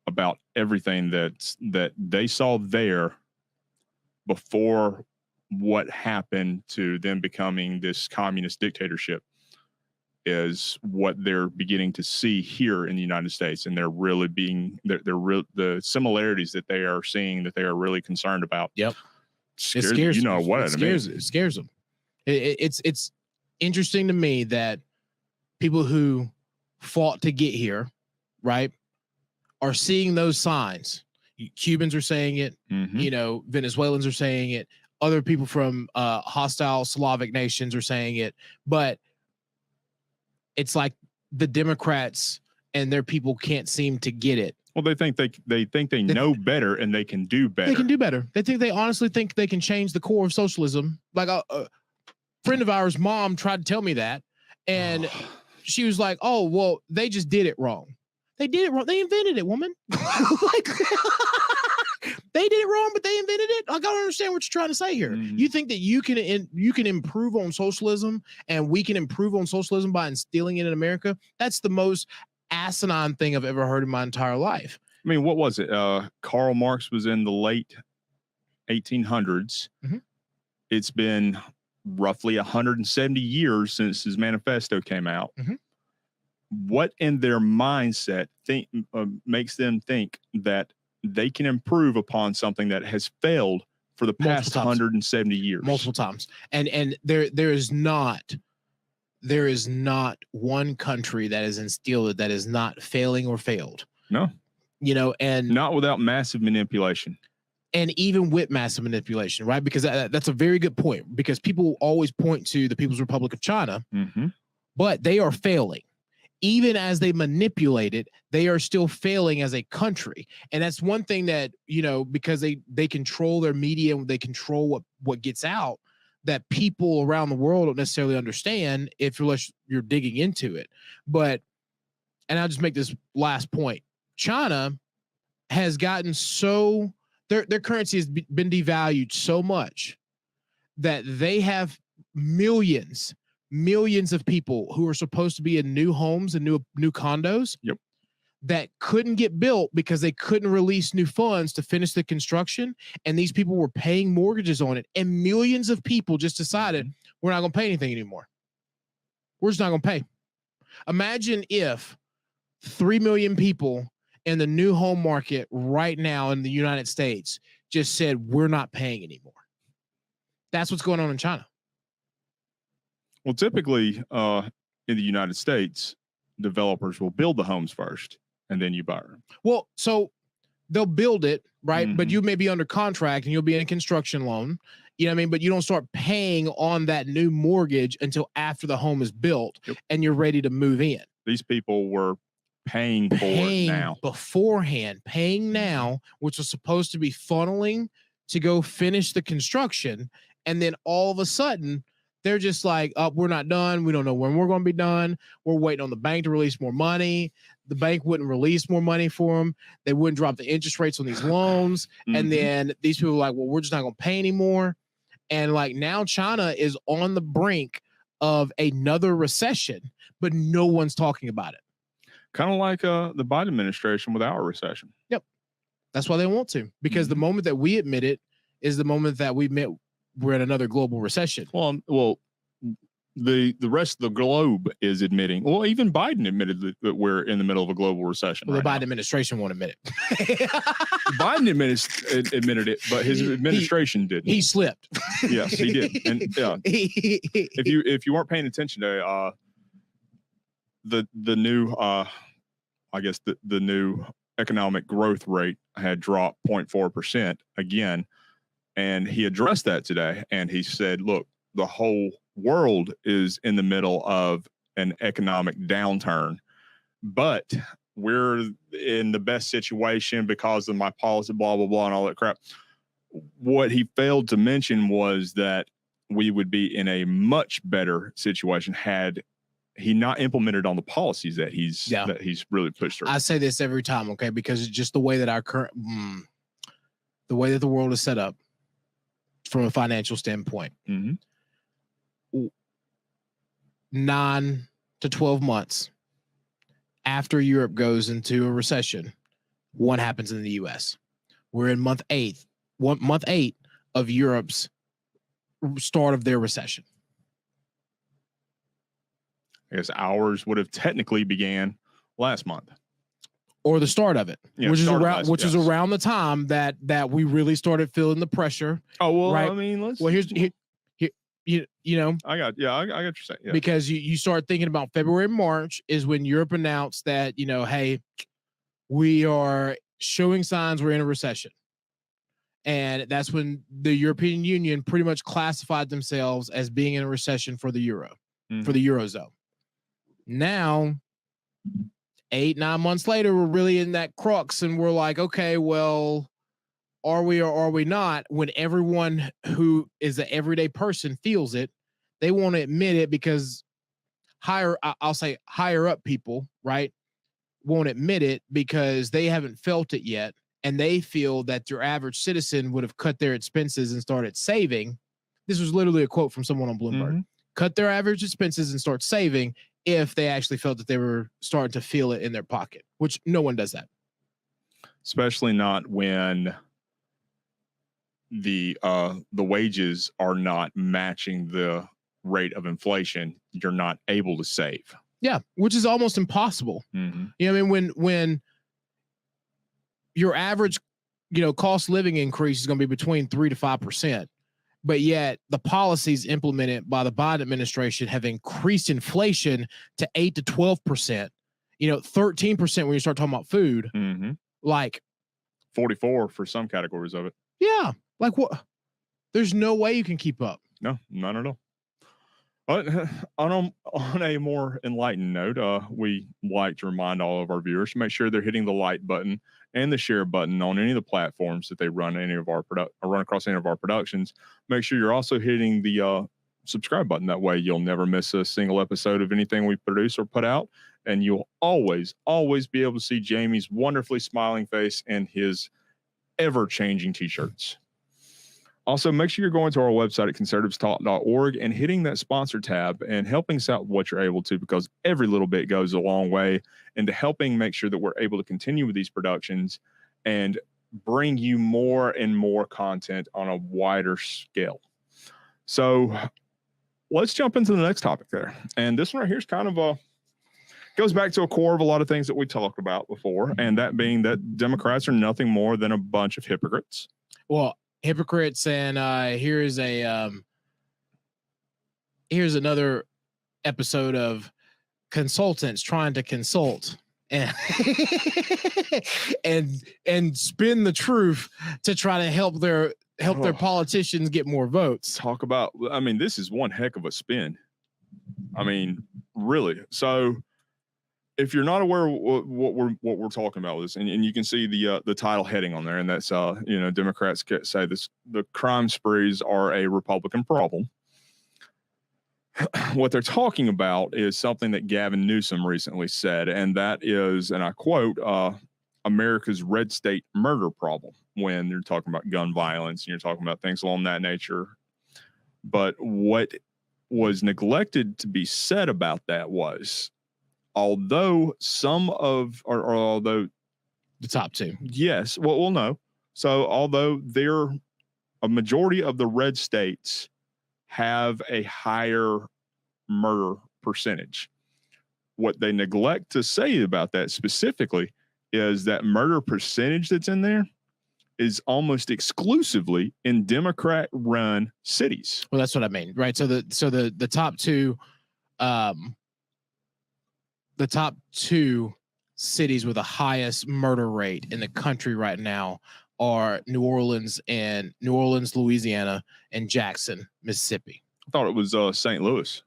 about everything that they saw there before what happened to them becoming this communist dictatorship is what they're beginning to see here in the United States, and they're really the similarities that they are seeing that they are really concerned about. Yep, it scares you know what it scares them. It's interesting to me that people who fought to get here, right, are seeing those signs. Cubans are saying it. Mm-hmm. Venezuelans are saying it. Other people from hostile Slavic nations are saying it, but it's like the Democrats and their people can't seem to get it. Well, they think they know better and they can do better. They can do better. They honestly think they can change the core of socialism. Like a friend of ours' mom tried to tell me that, and she was like, "Oh, well, they just did it wrong. They did it wrong. They invented it, woman. Like, they did it wrong, but they invented it. I don't understand what you're trying to say here. You think that you can improve on socialism, and we can improve on socialism by instilling it in America? That's the most asinine thing I've ever heard in my entire life. I mean, what was it? Karl Marx was in the late 1800s. Mm-hmm. It's been roughly 170 years since his manifesto came out. Mm-hmm. What in their mindset makes them think that they can improve upon something that has failed for the past 170 years? Multiple times. And there is not one country that is instilled that is not failing or failed. No. And not without massive manipulation. And even with massive manipulation, right? Because that's a very good point, because people always point to the People's Republic of China, but they are failing. Even as they manipulate it, they are still failing as a country. And that's one thing that, because they control their media and they control what gets out, that people around the world don't necessarily understand unless you're digging into it. And I'll just make this last point. China has gotten so, their currency has been devalued so much that they have millions of people who are supposed to be in new homes and new condos that couldn't get built because they couldn't release new funds to finish the construction. And these people were paying mortgages on it. And millions of people just decided, we're not going to pay anything anymore. We're just not going to pay. Imagine if 3 million people in the new home market right now in the United States just said, we're not paying anymore. That's what's going on in China. Well, typically in the United States, developers will build the homes first and then you buy them. Well, so they'll build it, right? But you may be under contract and you'll be in a construction loan, you know what I mean? But you don't start paying on that new mortgage until after the home is built and you're ready to move in. These people were paying for it now. Beforehand, paying now, which was supposed to be funneling to go finish the construction. And then all of a sudden, they're just like, oh, we're not done. We don't know when we're going to be done. We're waiting on the bank to release more money. The bank wouldn't release more money for them. They wouldn't drop the interest rates on these loans. And then these people are like, well, we're just not going to pay anymore. And like now China is on the brink of another recession, but no one's talking about it. Kind of like the Biden administration without a recession. Yep. That's why they want to, because the moment that we admit it is the moment that we admit we're in another global recession. Well, the rest of the globe is admitting. Well, even Biden admitted that we're in the middle of a global recession. Well, the Biden administration won't admit it. Biden admitted it, but his administration didn't. He slipped. Yes, he did. And if you weren't paying attention to the new I guess the new economic growth rate had dropped 0.4% again. And he addressed that today. And he said, look, the whole world is in the middle of an economic downturn, but we're in the best situation because of my policy, blah, blah, blah, and all that crap. What he failed to mention was that we would be in a much better situation had he not implemented on the policies that he's really pushed through. I say this every time, okay, because it's just the way that our current the way that the world is set up from a financial standpoint. 9 to 12 months after Europe goes into a recession, what happens in the US? We're in month 8 of Europe's start of their recession. I guess ours would have technically began last month, or the start of it, yeah, which is around the time that we really started feeling the pressure. Oh well, right? I mean, here's you know, I got you saying, yeah. Because you start thinking about February, March is when Europe announced that, hey, we are showing signs we're in a recession. And that's when the European Union pretty much classified themselves as being in a recession for the euro, for the Eurozone. Now, 8-9 months later, we're really in that crux and we're like, okay, well, are we or are we not? When everyone who is an everyday person feels it, they won't admit it because higher up people, right, won't admit it because they haven't felt it yet. And they feel that your average citizen would have cut their expenses and started saving. This was literally a quote from someone on Bloomberg. Cut their average expenses and start saving if they actually felt that they were starting to feel it in their pocket, which no one does that. Especially not when the wages are not matching the rate of inflation. You're not able to save. Yeah, which is almost impossible. You know what I mean? When your average, cost of living increase is going to be between 3 to 5%, but yet the policies implemented by the Biden administration have increased inflation to 8 to 12%. 13% when you start talking about food. Like 44 for some categories of it. Yeah, like what? There's no way you can keep up. No, not at all. But on a more enlightened note, we like to remind all of our viewers to make sure they're hitting the like button and the share button on any of the platforms that they run run across any of our productions. Make sure you're also hitting the subscribe button. That way you'll never miss a single episode of anything we produce or put out. And you'll always be able to see Jamie's wonderfully smiling face and his ever-changing t-shirts. Also, make sure you're going to our website at conservativestalk.org and hitting that sponsor tab and helping us out with what you're able to, because every little bit goes a long way into helping make sure that we're able to continue with these productions and bring you more and more content on a wider scale. So let's jump into the next topic there. And this one right here is kind of goes back to a core of a lot of things that we talked about before, and that being that Democrats are nothing more than a bunch of hypocrites. Well, hypocrites, and here's another episode of consultants trying to consult and and spin the truth to try to help their politicians get more votes. Talk about, I mean, this is one heck of a spin. I mean, really. So if you're not aware of what we're talking about with this, and you can see the title heading on there, and that's Democrats say this: the crime sprees are a Republican problem. What they're talking about is something that Gavin Newsom recently said, and that is, and I quote, America's red state murder problem, when you're talking about gun violence and you're talking about things along that nature. But what was neglected to be said about that was, although although the top two, yes, well, no. So although a majority of the red states have a higher murder percentage, what they neglect to say about that specifically is that murder percentage that's in there is almost exclusively in Democrat-run cities. Well, that's what I mean, right? So the top two, the top two cities with the highest murder rate in the country right now are New Orleans, Louisiana, and Jackson, Mississippi. I thought it was St. Louis.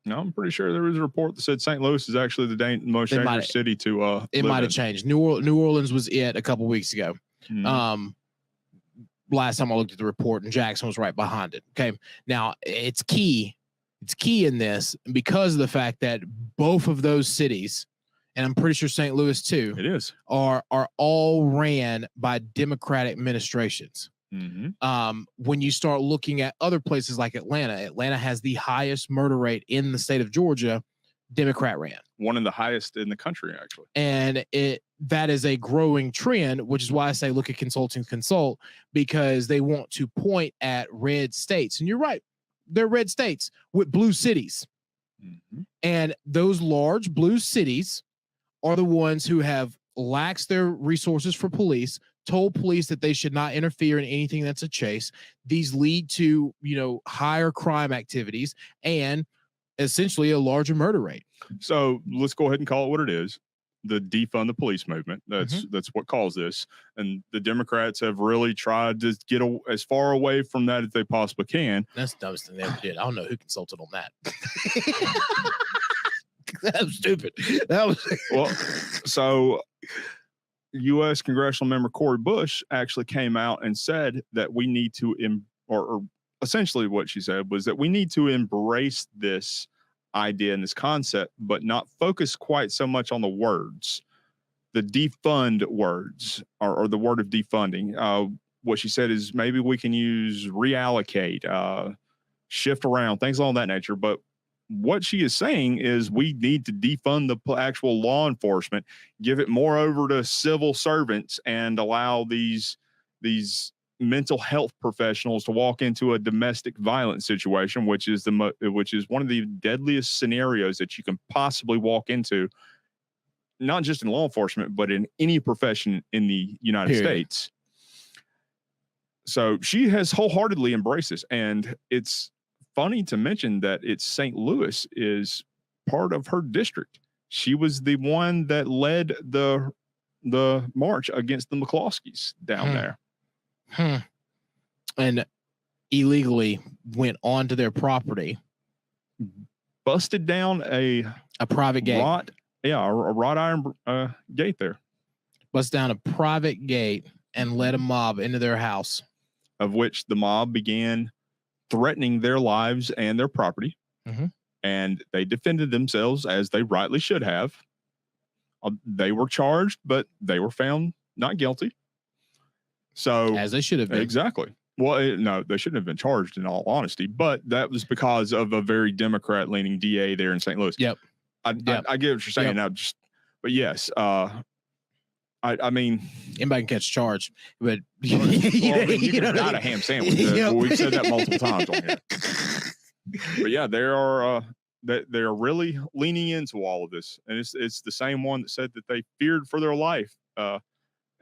No, I'm pretty sure there was a report that said St. Louis is actually the most dangerous city to it might have changed. New Orleans was it a couple weeks ago. last time I looked at the report, and Jackson was right behind it. Okay. Now it's key. It's key in this because of the fact that both of those cities, and I'm pretty sure St. Louis too, It is. are all ran by Democratic administrations. When you start looking at other places like Atlanta has the highest murder rate in the state of Georgia, Democrat ran. One of the highest in the country, actually. And that is a growing trend, which is why I say look at Consulting Consult, because they want to point at red states. And you're right, they're red states with blue cities. And those large blue cities are the ones who have laxed their resources for police, told police that they should not interfere in anything that's a chase. These lead to, higher crime activities and essentially a larger murder rate. So let's go ahead and call it what it is. The defund the police movement. That's what caused this. And the Democrats have really tried to get as far away from that as they possibly can. That's the dumbest thing they ever did. I don't know who consulted on that. That was stupid. That was well. So, U.S. Congressional Member Cori Bush actually came out and said that we need to, or essentially what she said was that we need to embrace this idea and this concept, but not focus quite so much on the words, the defund words, or the word of defunding. What she said is maybe we can use reallocate, shift around, things along that nature. But what she is saying is we need to defund the actual law enforcement, give it more over to civil servants, and allow these mental health professionals to walk into a domestic violence situation, which is one of the deadliest scenarios that you can possibly walk into, not just in law enforcement, but in any profession in the United States. So she has wholeheartedly embraced this, and it's funny to mention that it's St. Louis is part of her district. She was the one that led the march against the McCloskeys down there. And illegally went onto their property, busted down a private gate. A wrought iron gate there. Busted down a private gate and led a mob into their house, of which the mob began threatening their lives and their property. And they defended themselves as they rightly should have. They were charged, but they were found not guilty. So as they should have been. Exactly. Well, no, they shouldn't have been charged in all honesty, but that was because of a very Democrat leaning DA there in St. Louis. Yep. I get what you're saying now, but yes, I mean, anybody can catch a charge, but you got a ham sandwich. We've said that multiple times on here. But yeah, they are really leaning into all of this, and it's the same one that said that they feared for their life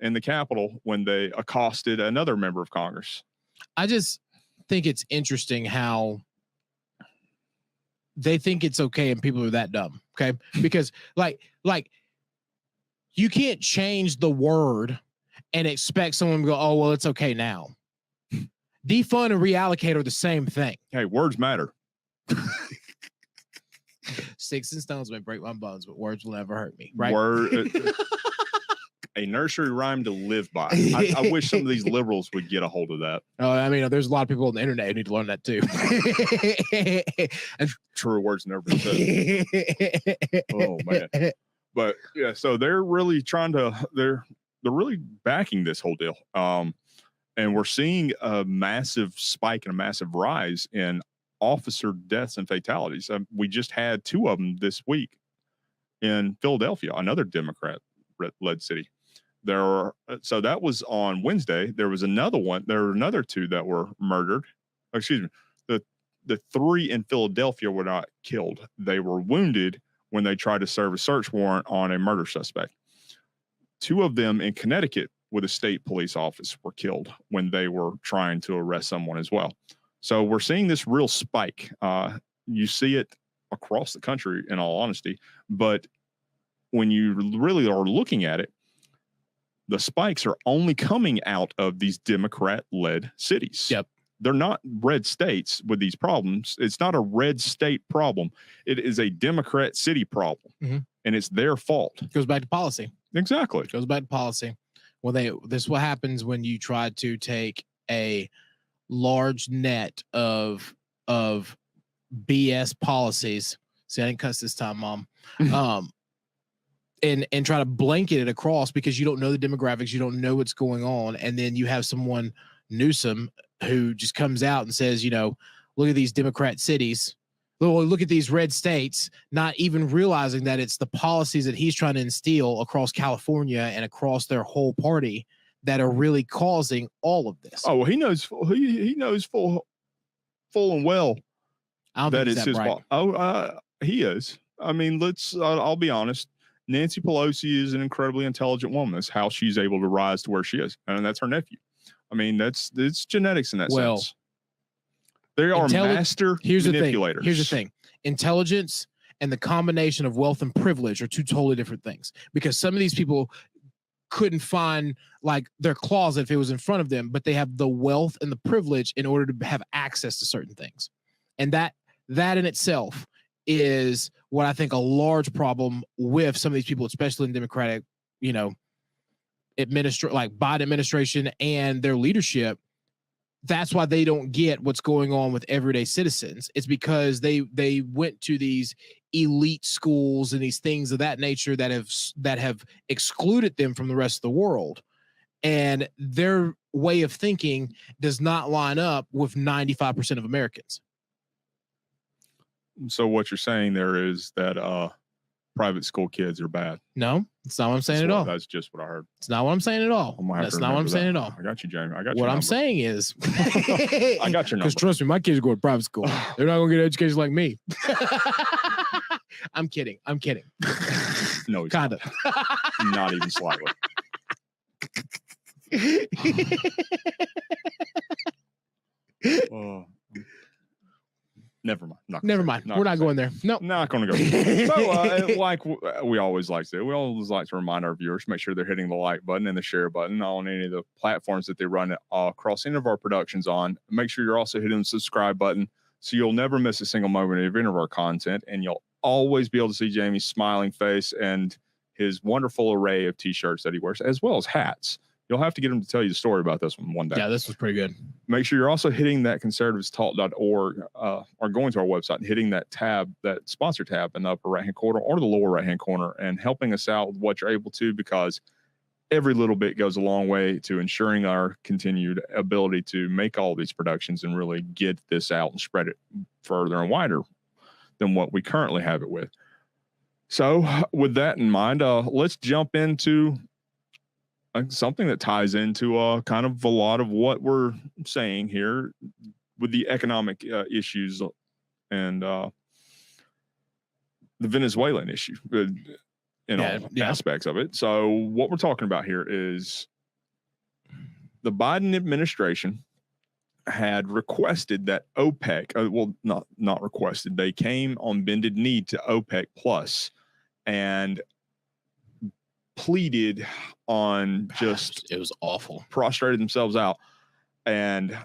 in the Capitol when they accosted another member of Congress. I just think it's interesting how they think it's okay and people are that dumb. Okay. Because like you can't change the word and expect someone to go, oh, well, it's okay now. Defund and reallocate are the same thing. Hey, words matter. Sticks and stones may break my bones, but words will never hurt me. Right. A nursery rhyme to live by. I wish some of these liberals would get a hold of that. I mean, there's a lot of people on the internet who need to learn that too. And truer words never been said. Oh man. But yeah, so they're really they're really backing this whole deal. And we're seeing a massive spike and a massive rise in officer deaths and fatalities. We just had 2 of them this week in Philadelphia, another Democrat-led city. So that was on Wednesday. There was another one. There were another 2 that were murdered. Excuse me. The 3 in Philadelphia were not killed. They were wounded when they tried to serve a search warrant on a murder suspect. 2 of them in Connecticut with a state police office were killed when they were trying to arrest someone as well. So we're seeing this real spike. You see it across the country, in all honesty. But when you really are looking at it, the spikes are only coming out of these Democrat-led cities. Yep. They're not red states with these problems. It's not a red state problem. It is a Democrat city problem, and it's their fault. It goes back to policy. Exactly. It goes back to policy. Well, this is what happens when you try to take a large net of BS policies. See, I didn't cuss this time, Mom. And try to blanket it across because you don't know the demographics, you don't know what's going on, and then you have someone Newsom who just comes out and says, look at these Democrat cities, look at these red states, not even realizing that it's the policies that he's trying to instill across California and across their whole party that are really causing all of this. Oh, well, he knows full and well that it's his fault. He is. I mean, I'll be honest. Nancy Pelosi is an incredibly intelligent woman. That's how she's able to rise to where she is. And that's her nephew. I mean, it's genetics in that sense. They are master manipulators. Here's the thing. Intelligence and the combination of wealth and privilege are two totally different things, because some of these people couldn't find like their closet if it was in front of them, but they have the wealth and the privilege in order to have access to certain things. And that in itself is what I think a large problem with some of these people, especially in Democratic, like Biden administration and their leadership. That's why they don't get what's going on with everyday citizens. It's because they went to these elite schools and these things of that nature that have excluded them from the rest of the world. And their way of thinking does not line up with 95% of Americans. So what you're saying there is that private school kids are bad. No, it's not what I'm saying at all. That's just what I heard. It's not what I'm saying at all. That's not what I'm saying at all. I got you, Jamie. I got you. What I'm saying is, I got your number. Because trust me, my kids go to private school. They're not going to get education like me. I'm kidding. No, kind of. Not even slightly. Never mind. Never mind. We're not going there. No, not going to go there. So, like we always like to do, we always like to remind our viewers, make sure they're hitting the like button and the share button on any of the platforms that they run it across any of our productions on. Make sure you're also hitting the subscribe button so you'll never miss a single moment of any of our content, and you'll always be able to see Jamie's smiling face and his wonderful array of t-shirts that he wears, as well as hats. You'll have to get him to tell you the story about this one day. Yeah, this was pretty good. Make sure you're also hitting that conservativestalk.org or going to our website and hitting that tab, that sponsor tab in the upper right-hand corner or the lower right-hand corner, and helping us out with what you're able to, because every little bit goes a long way to ensuring our continued ability to make all these productions and really get this out and spread it further and wider than what we currently have it with. So with that in mind, let's jump into something that ties into kind of a lot of what we're saying here with the economic issues and the Venezuelan issue in all aspects of it. So what we're talking about here is the Biden administration had requested that OPEC, not requested, they came on bended knee to OPEC Plus and pleaded on it was awful, prostrated themselves out and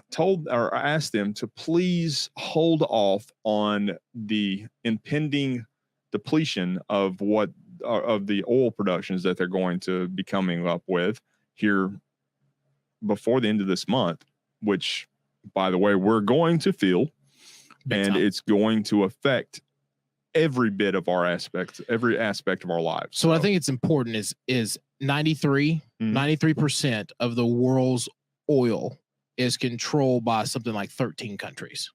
asked them to please hold off on the impending depletion of the oil productions that they're going to be coming up with here before the end of this month, which, by the way, we're going to feel, and it's going to affect every bit of every aspect of our lives. So what I think it's important is 93% of the world's oil is controlled by something like 13 countries.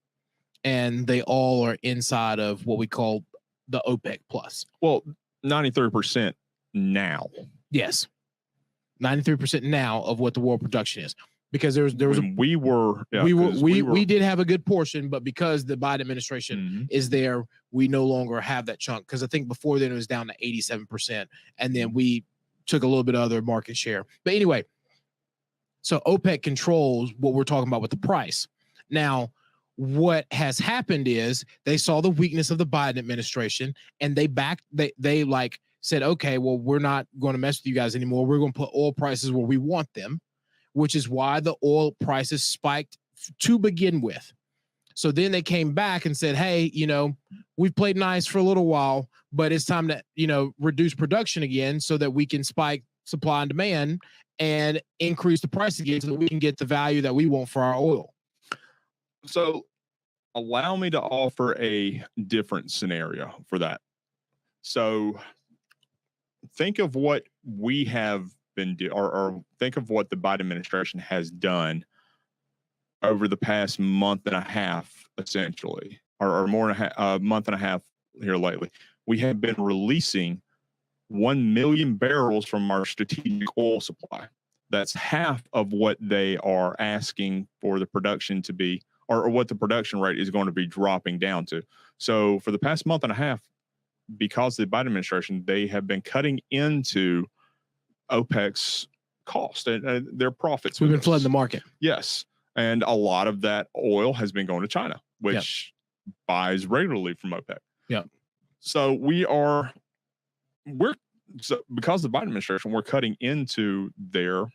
And they all are inside of what we call the OPEC Plus. Well, 93% now. Yes. 93% now of what the world production is. Because we did have a good portion, but because the Biden administration is there, we no longer have that chunk. Because I think before then it was down to 87%, and then we took a little bit of other market share. But anyway, so OPEC controls what we're talking about with the price. Now, what has happened is they saw the weakness of the Biden administration, and they said, okay, well, we're not going to mess with you guys anymore. We're going to put oil prices where we want them, which is why the oil prices spiked to begin with. So then they came back and said, hey, we've played nice for a little while, but it's time to, reduce production again so that we can spike supply and demand. and increase the price again so that we can get the value that we want for our oil. So allow me to offer a different scenario for that. So think of what we have been doing, or think of what the Biden administration has done over the past month and a half, essentially, or more than a month and a half here lately. We have been releasing 1 million barrels from our strategic oil supply. That's half of what they are asking for the production to be, or what the production rate is going to be dropping down to. So for the past month and a half, because of the Biden administration, they have been cutting into OPEC's cost and their profits. We've been flooding the market. Yes. And a lot of that oil has been going to China, which buys regularly from OPEC. Yeah. So because of the Biden administration, we're cutting into their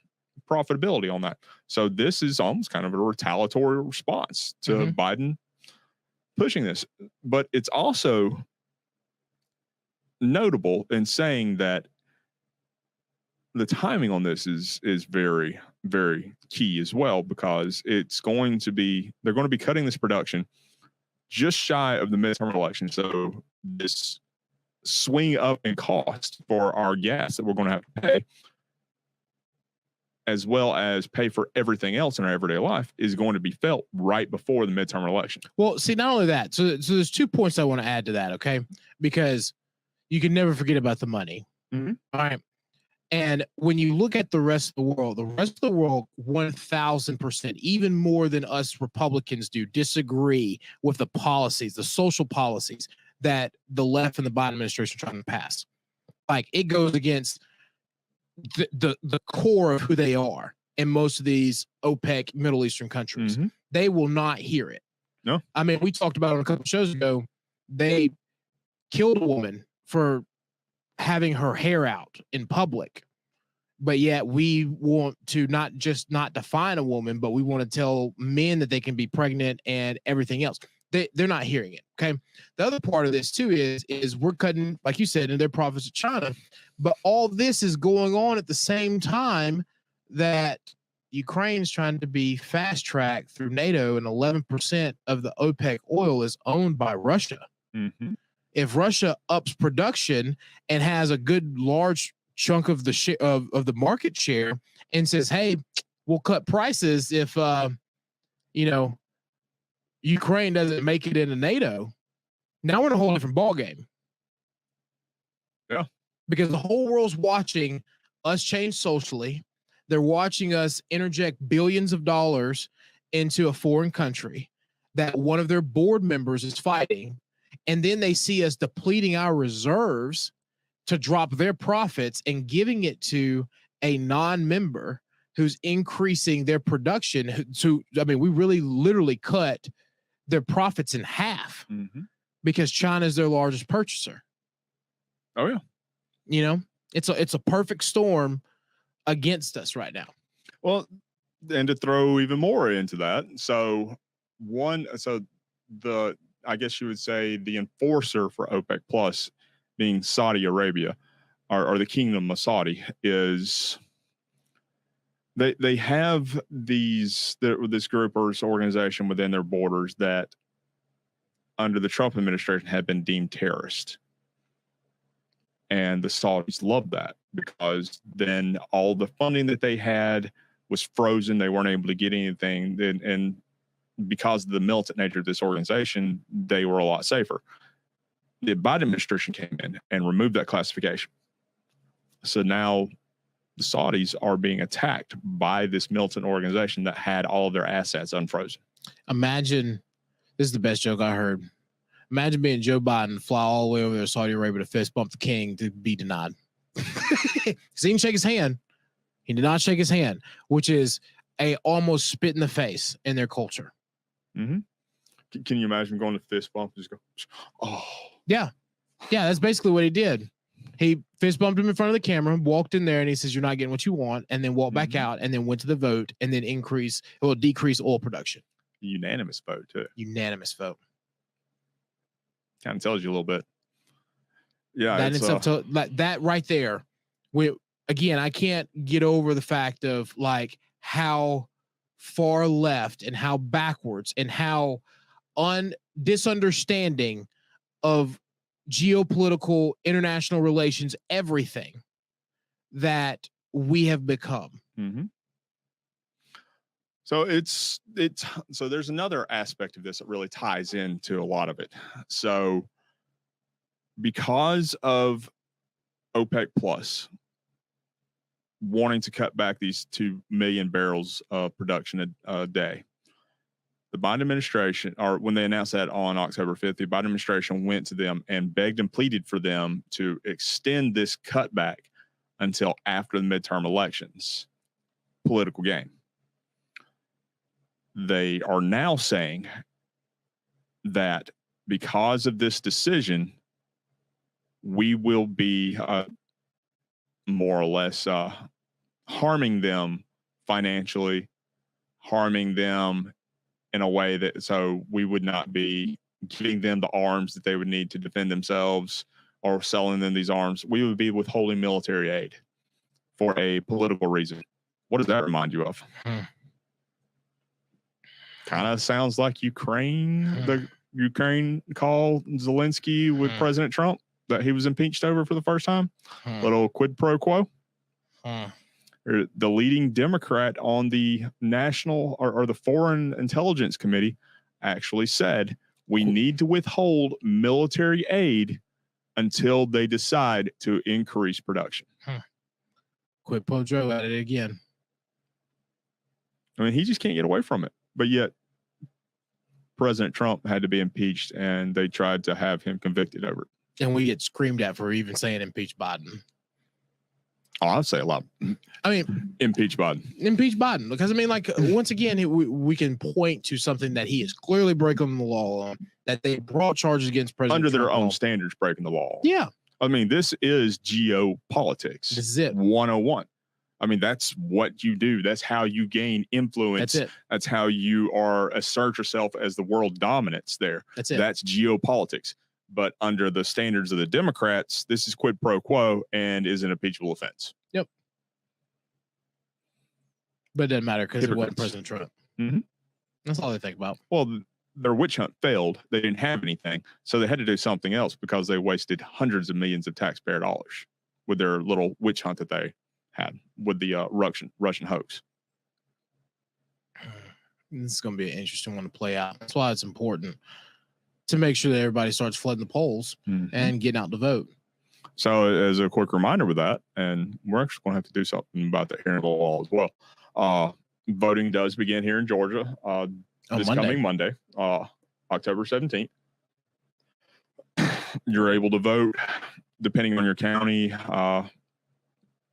profitability on that. So this is almost kind of a retaliatory response to Biden pushing this. But it's also notable in saying that the timing on this is very, very key as well, because they're going to be cutting this production just shy of the midterm election. So this swing up in cost for our gas that we're going to have to pay, as well as pay for everything else in our everyday life, is going to be felt right before the midterm election. Well, see, not only that, so there's 2 points I want to add to that, okay? Because you can never forget about the money. All right. And when you look at the rest of the world, 1000%, even more than us Republicans do, disagree with the policies, the social policies that the left and the Biden administration are trying to pass. Like, it goes against the core of who they are in most of these OPEC Middle Eastern countries. They will not hear it. No. I mean, we talked about it a couple of shows ago. They killed a woman for having her hair out in public, but yet we want to not define a woman, but we want to tell men that they can be pregnant and everything else. They're not hearing it. Okay. The other part of this too is we're cutting, like you said, in their profits to China, but all this is going on at the same time that Ukraine's trying to be fast tracked through NATO, and 11% of the OPEC oil is owned by Russia. If Russia ups production and has a good large chunk of the of the market share and says, "Hey, we'll cut prices if Ukraine doesn't make it into NATO," now we're in a whole different ballgame. Yeah, because the whole world's watching us change socially. They're watching us interject billions of dollars into a foreign country that one of their board members is fighting. And then they see us depleting our reserves to drop their profits and giving it to a non-member who's increasing their production. We really literally cut their profits in half because China is their largest purchaser. Oh yeah. It's a perfect storm against us right now. Well, and to throw even more into that, I guess you would say the enforcer for OPEC Plus, being Saudi Arabia, or the Kingdom of Saudi, is they have this group or this organization within their borders that, under the Trump administration, had been deemed terrorist. And the Saudis love that, because then all the funding that they had was frozen. They weren't able to get anything. And because of the militant nature of this organization, they were a lot safer. The Biden administration came in and removed that classification. So now the Saudis are being attacked by this militant organization that had all of their assets unfrozen. Imagine, this is the best joke I heard. Imagine being Joe Biden, fly all the way over there to Saudi Arabia to fist bump the king to be denied. He didn't shake his hand. He did not shake his hand, which is a almost spit in the face in their culture. Can you imagine going to fist bump? Just go, oh. Yeah. Yeah, that's basically what he did. He fist bumped him in front of the camera, walked in there, and he says, "You're not getting what you want," and then walked back out, and then went to the vote, and then decrease oil production. Unanimous vote, too. Unanimous vote. Kind of tells you a little bit. Yeah. That right there. again, I can't get over the fact of like how far left and how backwards and how disunderstanding of geopolitical, international relations, everything that we have become. Mm-hmm. So so there's another aspect of this that really ties into a lot of it. So because of OPEC Plus wanting to cut back these 2 million barrels of production a day, the Biden administration, or when they announced that on October 5th, the Biden administration went to them and begged and pleaded for them to extend this cutback until after the midterm elections. Political game. They are now saying that because of this decision, we will be more or less harming them financially, harming them in a way that so we would not be giving them the arms that they would need to defend themselves or selling them these arms. We would be withholding military aid for a political reason. What does that remind you of? Kind of sounds like Ukraine. The Ukraine call Zelensky with President Trump that he was impeached over for the first time. Little quid pro quo. The leading Democrat on the National or the Foreign Intelligence Committee actually said we need to withhold military aid until they decide to increase production. Quid pro Joe at it again. I mean, he just can't get away from it. But yet, President Trump had to be impeached, and they tried to have him convicted over it. And we get screamed at for even saying impeach Biden. Oh, I'd say a lot. I mean, impeach Biden. Impeach Biden. Because, I mean, like, once again, we can point to something that he is clearly breaking the law on, that they brought charges against President under Trump their own standards, breaking the law. Yeah. I mean, this is geopolitics. This is it. 101. I mean, that's what you do. That's how you gain influence. That's it. That's how you assert yourself as the world dominance there. That's it. That's geopolitics. But under the standards of the Democrats, this is quid pro quo and is an impeachable offense. Yep. But it doesn't matter because it wasn't President Trump. Mm-hmm. That's all they think about. Well, their witch hunt failed. They didn't have anything. So they had to do something else because they wasted hundreds of millions of taxpayer dollars with their little witch hunt that they had with the Russian hoax. This is going to be an interesting one to play out. That's why it's important to make sure that everybody starts flooding the polls and getting out to vote. So as a quick reminder with that, and we're actually going to have to do something about that here in the law as well. Voting does begin here in Georgia this coming Monday, October 17th. You're able to vote depending on your county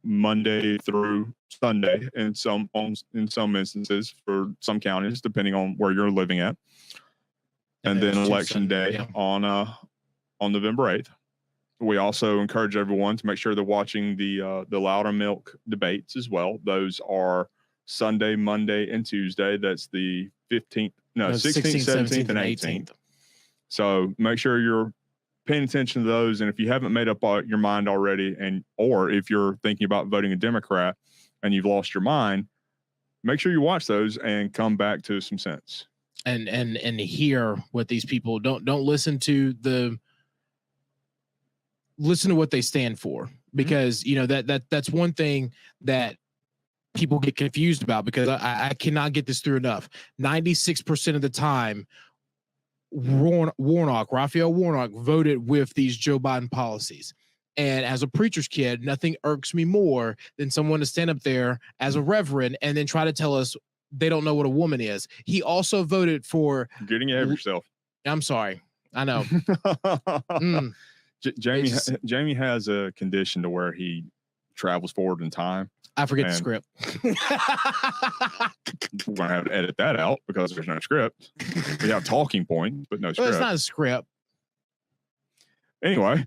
Monday through Sunday in some instances for some counties, depending on where you're living at. And then election day on November 8th. We also encourage everyone to make sure they're watching the Loudermilk debates as well. Those are Sunday, Monday, and Tuesday. That's the 16th, 17th, and 18th. So make sure you're paying attention to those. And if you haven't made up your mind already, or if you're thinking about voting a Democrat and you've lost your mind, make sure you watch those and come back to some sense. And hear what these people don't listen to listen to what they stand for, because that's one thing that people get confused about, because I cannot get this through enough. 96% of the time, Raphael Warnock voted with these Joe Biden policies. And as a preacher's kid, nothing irks me more than someone to stand up there as a reverend and then try to tell us they don't know what a woman is. He also voted for getting ahead of yourself. I'm sorry. I know. Jamie has a condition to where he travels forward in time. I forget the script. We're going to have to edit that out because there's no script. We have talking points, but no script. Well, it's not a script. Anyway,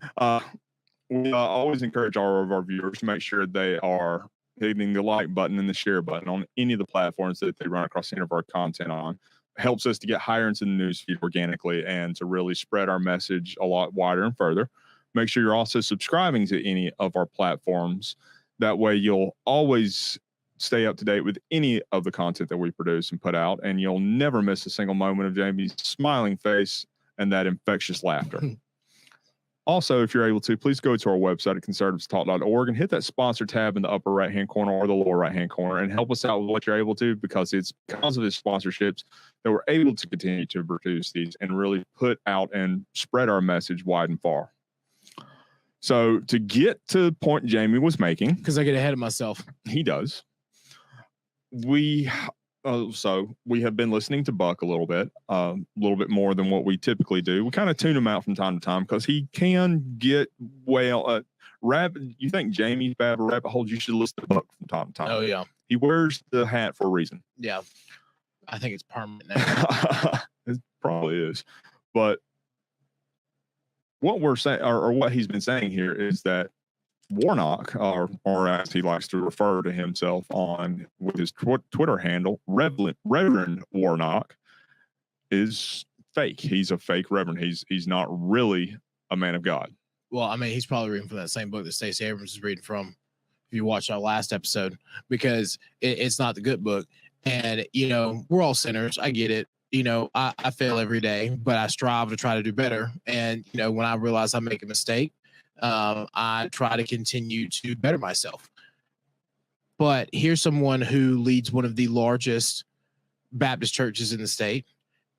we always encourage all of our viewers to make sure they are hitting the like button and the share button on any of the platforms that they run across any of our content on. It helps us to get higher into the newsfeed organically and to really spread our message a lot wider and further. Make sure you're also subscribing to any of our platforms That way you'll always stay up to date with any of the content that we produce and put out, and you'll never miss a single moment of Jamie's smiling face and that infectious laughter. Also, if you're able to, please go to our website at conservativestalk.org and hit that sponsor tab in the upper right-hand corner or the lower right-hand corner and help us out with what you're able to, because it's because of his sponsorships that we're able to continue to produce these and really put out and spread our message wide and far. So to get to the point Jamie was making, because I get ahead of myself. He does. We have been listening to Buck a little bit more than what we typically do. We kind of tune him out from time to time because he can get you think Jamie's bad for rabbit holes? You should listen to Buck from time to time. Oh yeah, he wears the hat for a reason. Yeah, I think it's permanent now. It probably is, but what we're saying, or what he's been saying here, is that Warnock, or as he likes to refer to himself on with his Twitter handle, Reverend Warnock, is fake. He's a fake reverend. He's not really a man of God. Well, I mean, he's probably reading from that same book that Stacey Abrams is reading from, if you watched our last episode, because it's not the good book. And, we're all sinners. I get it. I fail every day, but I strive to try to do better. And, when I realize I make a mistake, I try to continue to better myself. But here's someone who leads one of the largest Baptist churches in the state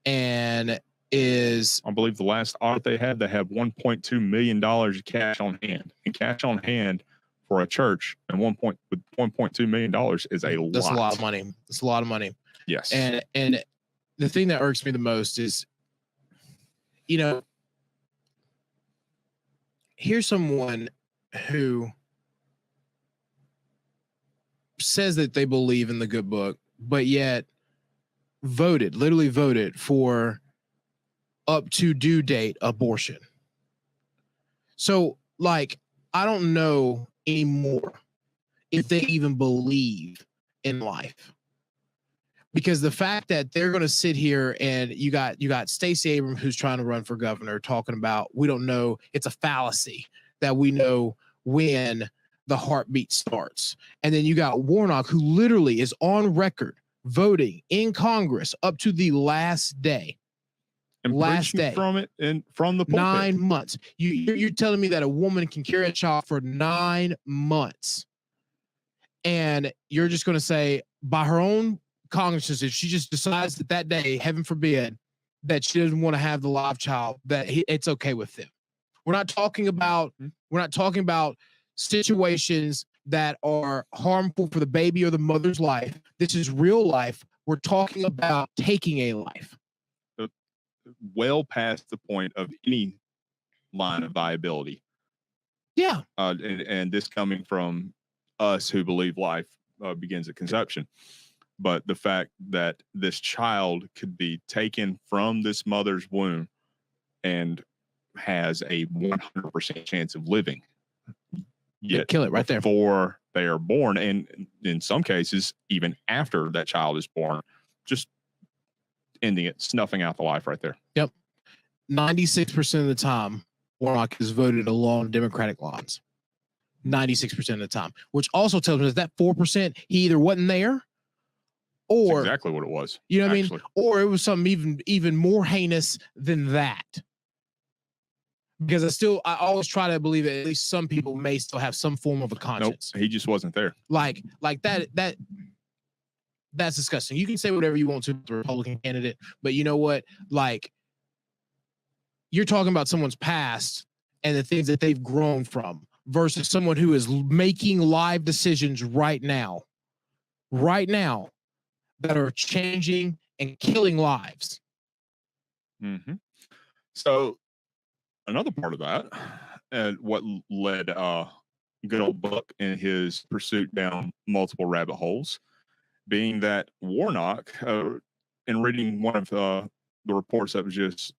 and is, I believe the last audit they had $1.2 million cash on hand. And cash on hand for a church and $1.2 million is a lot. That's a lot of money. It's a lot of money. Yes. And the thing that irks me the most is, here's someone who says that they believe in the good book, but yet literally voted for up to due date abortion. So, I don't know anymore if they even believe in life. Because the fact that they're going to sit here and you got Stacey Abrams, who's trying to run for governor, talking about, we don't know, it's a fallacy that we know when the heartbeat starts. And then you got Warnock, who literally is on record voting in Congress up to the last day. And last day from it and from the pulpit. 9 months. You're telling me that a woman can carry a child for 9 months, and you're just going to say, by her own conscience, if she just decides that day, heaven forbid, that she doesn't want to have the live child, that it's okay with them. We're not talking about situations that are harmful for the baby or the mother's life. This is real life. We're talking about taking a life. Well past the point of any line of viability. Yeah. And this coming from us who believe life begins at conception. But the fact that this child could be taken from this mother's womb and has a 100% chance of living, yet kill it right there before they are born, and in some cases even after that child is born, just ending it, snuffing out the life right there. Yep. 96% of the time, Warnock is voted along Democratic lines. 96% of the time, which also tells me that 4% he either wasn't there, or that's exactly what it was. You know what I mean? Or it was something even more heinous than that. Because I always try to believe that at least some people may still have some form of a conscience. Nope, he just wasn't there. Like that's disgusting. You can say whatever you want to the Republican candidate, but you know what? You're talking about someone's past and the things that they've grown from versus someone who is making live decisions right now that are changing and killing lives. Mm-hmm. So another part of that, and what led good old Buck in his pursuit down multiple rabbit holes, being that Warnock, in reading one of the reports that was just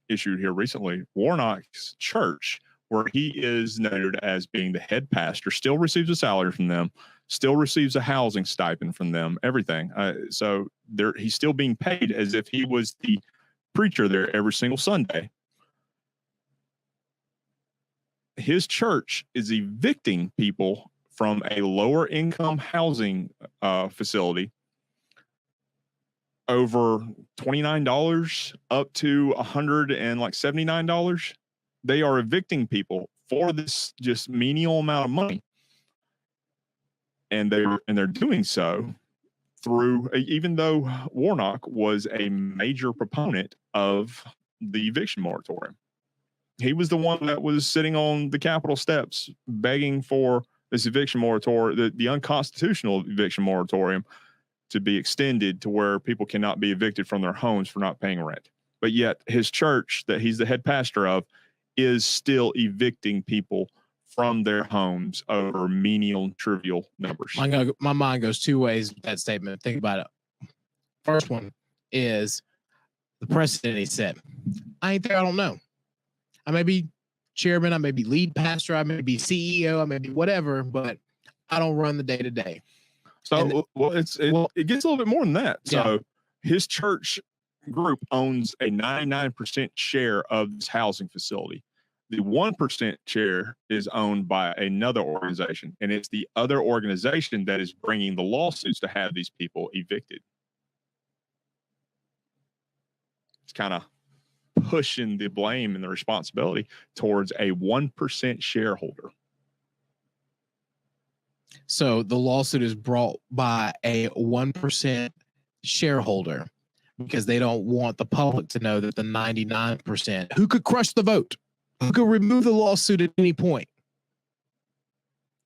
issued here recently, Warnock's church, where he is noted as being the head pastor, still receives a salary from them, still receives a housing stipend from them, everything. So he's still being paid as if he was the preacher there every single Sunday. His church is evicting people from a lower income housing facility over $29 up to $179. They are evicting people for this just menial amount of money. And they're doing so through, even though Warnock was a major proponent of the eviction moratorium. He was the one that was sitting on the Capitol steps begging for this eviction moratorium, the unconstitutional eviction moratorium, to be extended to where people cannot be evicted from their homes for not paying rent. But yet his church that he's the head pastor of is still evicting people from their homes over menial, trivial numbers. My mind goes two ways with that statement. Think about it. First one is the precedent he set. I ain't there. I don't know. I may be chairman. I may be lead pastor. I may be CEO. I may be whatever, but I don't run the day to day. So, it gets a little bit more than that. So his church group owns a 99% share of this housing facility. The 1% share is owned by another organization, and it's the other organization that is bringing the lawsuits to have these people evicted. It's kind of pushing the blame and the responsibility towards a 1% shareholder. So the lawsuit is brought by a 1% shareholder because they don't want the public to know that the 99% who could crush the vote, who could remove the lawsuit at any point.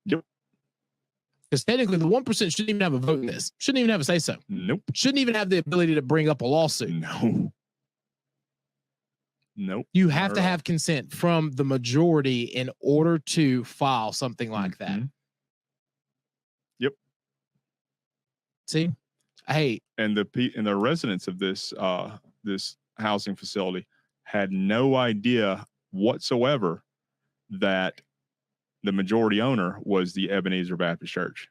Yep. Because technically the 1% shouldn't even have a vote in this. Shouldn't even have a say so. Nope. Shouldn't even have the ability to bring up a lawsuit. No. Nope. You have to have consent from the majority in order to file something like that. Yep. See? Hey. And the residents of this this housing facility had no idea whatsoever that the majority owner was the Ebenezer Baptist Church.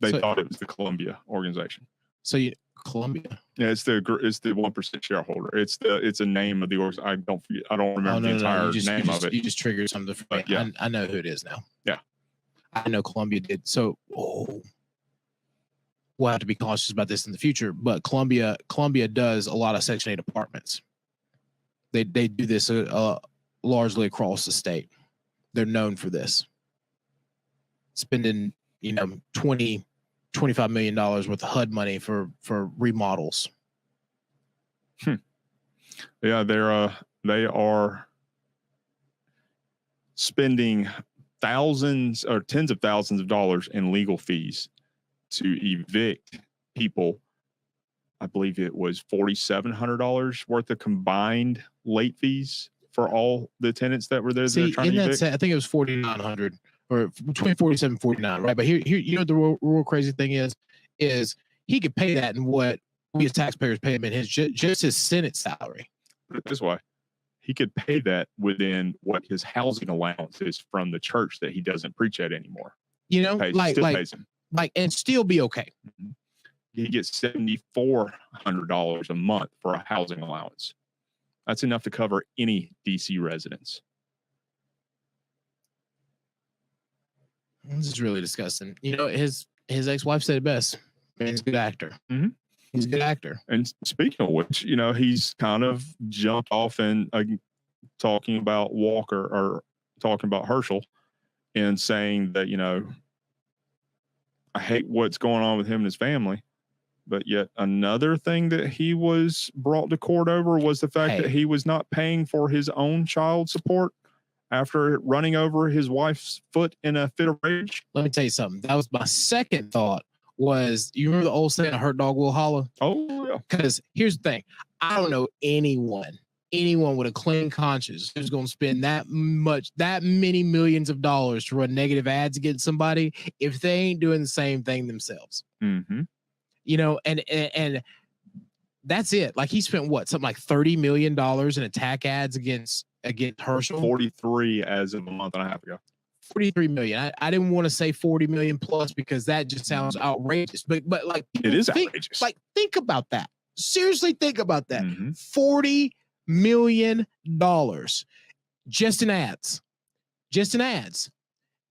They thought it was the Columbia organization. So Columbia. Yeah, it's the 1% shareholder. It's a name of the organization. I don't remember the entire name of it. You just triggered something for me. Yeah. I know who it is now. Yeah. I know Columbia did. So we'll have to be cautious about this in the future. But Columbia does a lot of Section 8 apartments. They do this largely across the state. They're known for this. Spending, $25 million worth of HUD money for remodels. Yeah, they are spending thousands or tens of thousands of dollars in legal fees to evict people. I believe it was $4,700 worth of combined late fees for all the tenants that were there. See, I think it was $4,900 or between 47 and 49, right? But here, the real crazy thing is he could pay that in what we as taxpayers pay him in his just his Senate salary. Put it this way, he could pay that within what his housing allowance is from the church that he doesn't preach at anymore. Pays him. And still be okay. Mm-hmm. He gets $7,400 a month for a housing allowance. That's enough to cover any DC residence. This is really disgusting. His ex-wife said it best. Man, he's a good actor. Mm-hmm. He's a good actor. And speaking of which, he's kind of jumped off and talking about Walker or talking about Herschel and saying that, I hate what's going on with him and his family. But yet another thing that he was brought to court over was the fact that he was not paying for his own child support after running over his wife's foot in a fit of rage. Let me tell you something. That was my second thought. You remember the old saying, "A hurt dog will holler"? Oh, yeah. Because here's the thing. I don't know anyone with a clean conscience who's going to spend that many millions of dollars to run negative ads against somebody if they ain't doing the same thing themselves. Mm-hmm. And that's it. Like he spent something like $30 million in attack ads against Herschel. 43 as of a month and a half ago. 43 million. I didn't want to say 40 million plus because that just sounds outrageous. But like it is outrageous. Like think about that. Seriously, think about that. Mm-hmm. $40 million just in ads.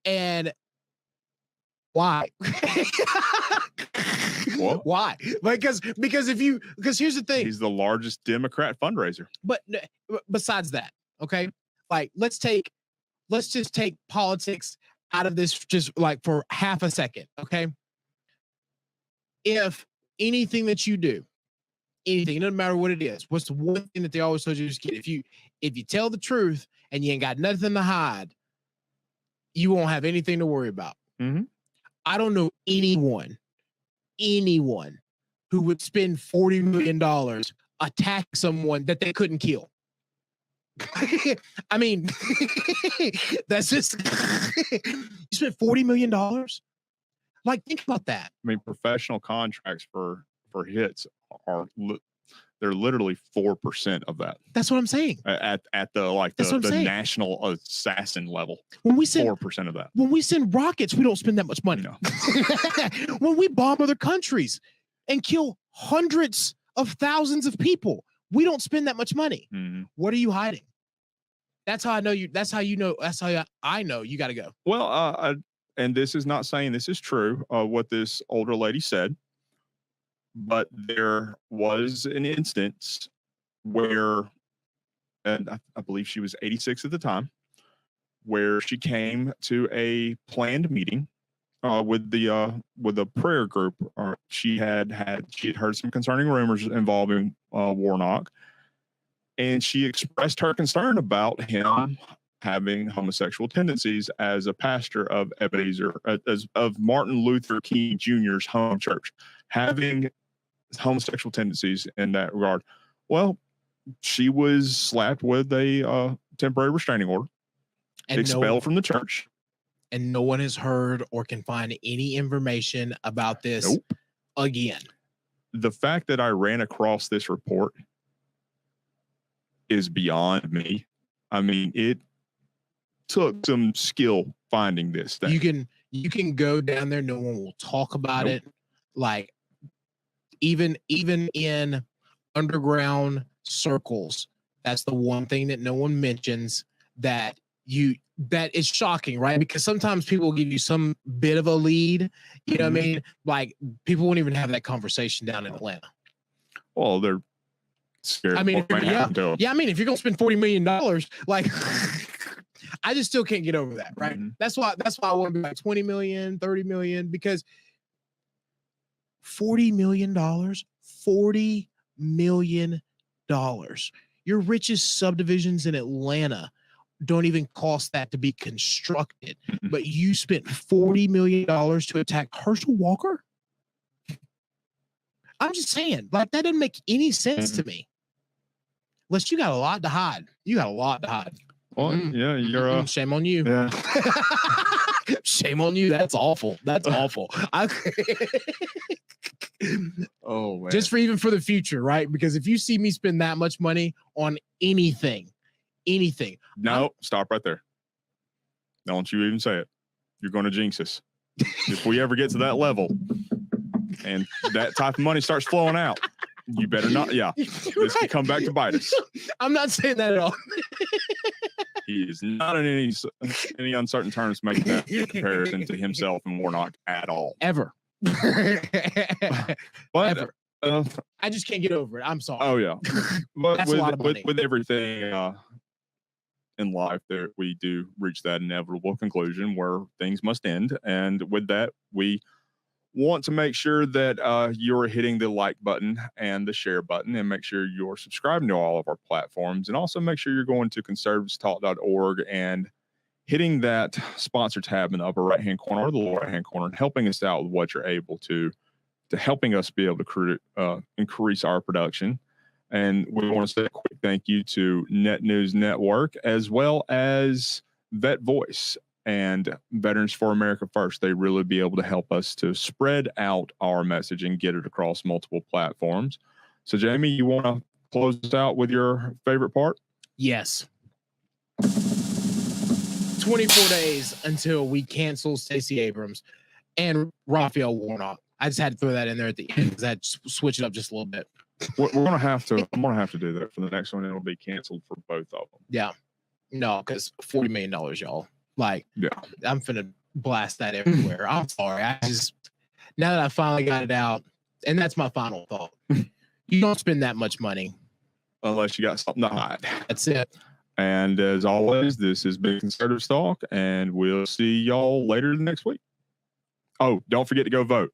And Why? What? Why? Because here's the thing. He's the largest Democrat fundraiser. But besides that, okay, like let's just take politics out of this just like for half a second, okay? If anything that you do, anything, it doesn't matter what it is, what's the one thing that they always told you to get? If you tell the truth and you ain't got nothing to hide, you won't have anything to worry about. Mm-hmm. I don't know anyone who would spend $40 million attacking someone that they couldn't kill. I mean, that's just you spent $40 million. Like, think about that. I mean, professional contracts for hits are they're literally 4% of that. That's what I'm saying. At the national assassin level. When we send 4% of that. When we send rockets, we don't spend that much money. No. When we bomb other countries and kill hundreds of thousands of people, we don't spend that much money. Mm-hmm. What are you hiding? That's how I know you. That's how you know. That's how I know you got to go. Well, and this is not saying this is true. What this older lady said, but there was an instance where, and I believe she was 86 at the time, where she came to a planned meeting with the prayer group. She had heard some concerning rumors involving Warnock, and she expressed her concern about him having homosexual tendencies as a pastor of of Martin Luther King Jr.'s home church, having homosexual tendencies in that regard. Well, she was slapped with a temporary restraining order, and expelled from the church. And no one has heard or can find any information about this again. The fact that I ran across this report is beyond me. I mean, it took some skill finding this thing. You can go down there, no one will talk about it. Like even in underground circles, that's the one thing that no one mentions that is shocking, right? Because sometimes people will give you some bit of a lead, you know what I mean? Like people won't even have that conversation down in Atlanta. Well, they're scared. I mean, I mean, if you're gonna spend $40 million, like I just still can't get over that, right? Mm-hmm. That's why I want to be like 20 million, 30 million, because $40 million, $40 million. Your richest subdivisions in Atlanta don't even cost that to be constructed, but you spent $40 million to attack Herschel Walker? I'm just saying, like, that doesn't make any sense to me. Unless you got a lot to hide. You got a lot to hide. Well, yeah, you're shame on you. Yeah. Shame on you. That's awful. That's awful. Oh man. Just for the future, right? Because if you see me spend that much money on anything. No, stop right there. Don't you even say it. You're going to jinx us. If we ever get to that level and that type of money starts flowing out, you better not. Yeah, this can come back to bite us. I'm not saying that at all. He is not in any uncertain terms making that comparison to himself and Warnock at all. Ever. But ever. I just can't get over it. I'm sorry. Oh yeah. But that's a lot of money. With everything in life, that we do reach that inevitable conclusion where things must end, and with that, we want to make sure that you're hitting the like button and the share button, and make sure you're subscribing to all of our platforms, and also make sure you're going to conservativetalk.org and hitting that sponsor tab in the upper right hand corner or the lower right hand corner, and helping us out with what you're able to helping us be able to increase our production. And we want to say a quick thank you to Net News Network, as well as Vet Voice and Veterans for America First. They really be able to help us to spread out our message and get it across multiple platforms. So, Jamie, you want to close us out with your favorite part? Yes. 24 days until we cancel Stacey Abrams and Raphael Warnock. I just had to throw that in there at the end because I had to switch it up just a little bit. We're going to have to. I'm going to have to do that for the next one. It'll be canceled for both of them. Yeah. No, because $40 million, y'all. Like, yeah, I'm finna blast that everywhere. I'm sorry. Now that I finally got it out, and that's my final thought. You don't spend that much money unless you got something to hide. That's it. And as always, this has been Conservative Talk, and we'll see y'all later next week. Oh, don't forget to go vote.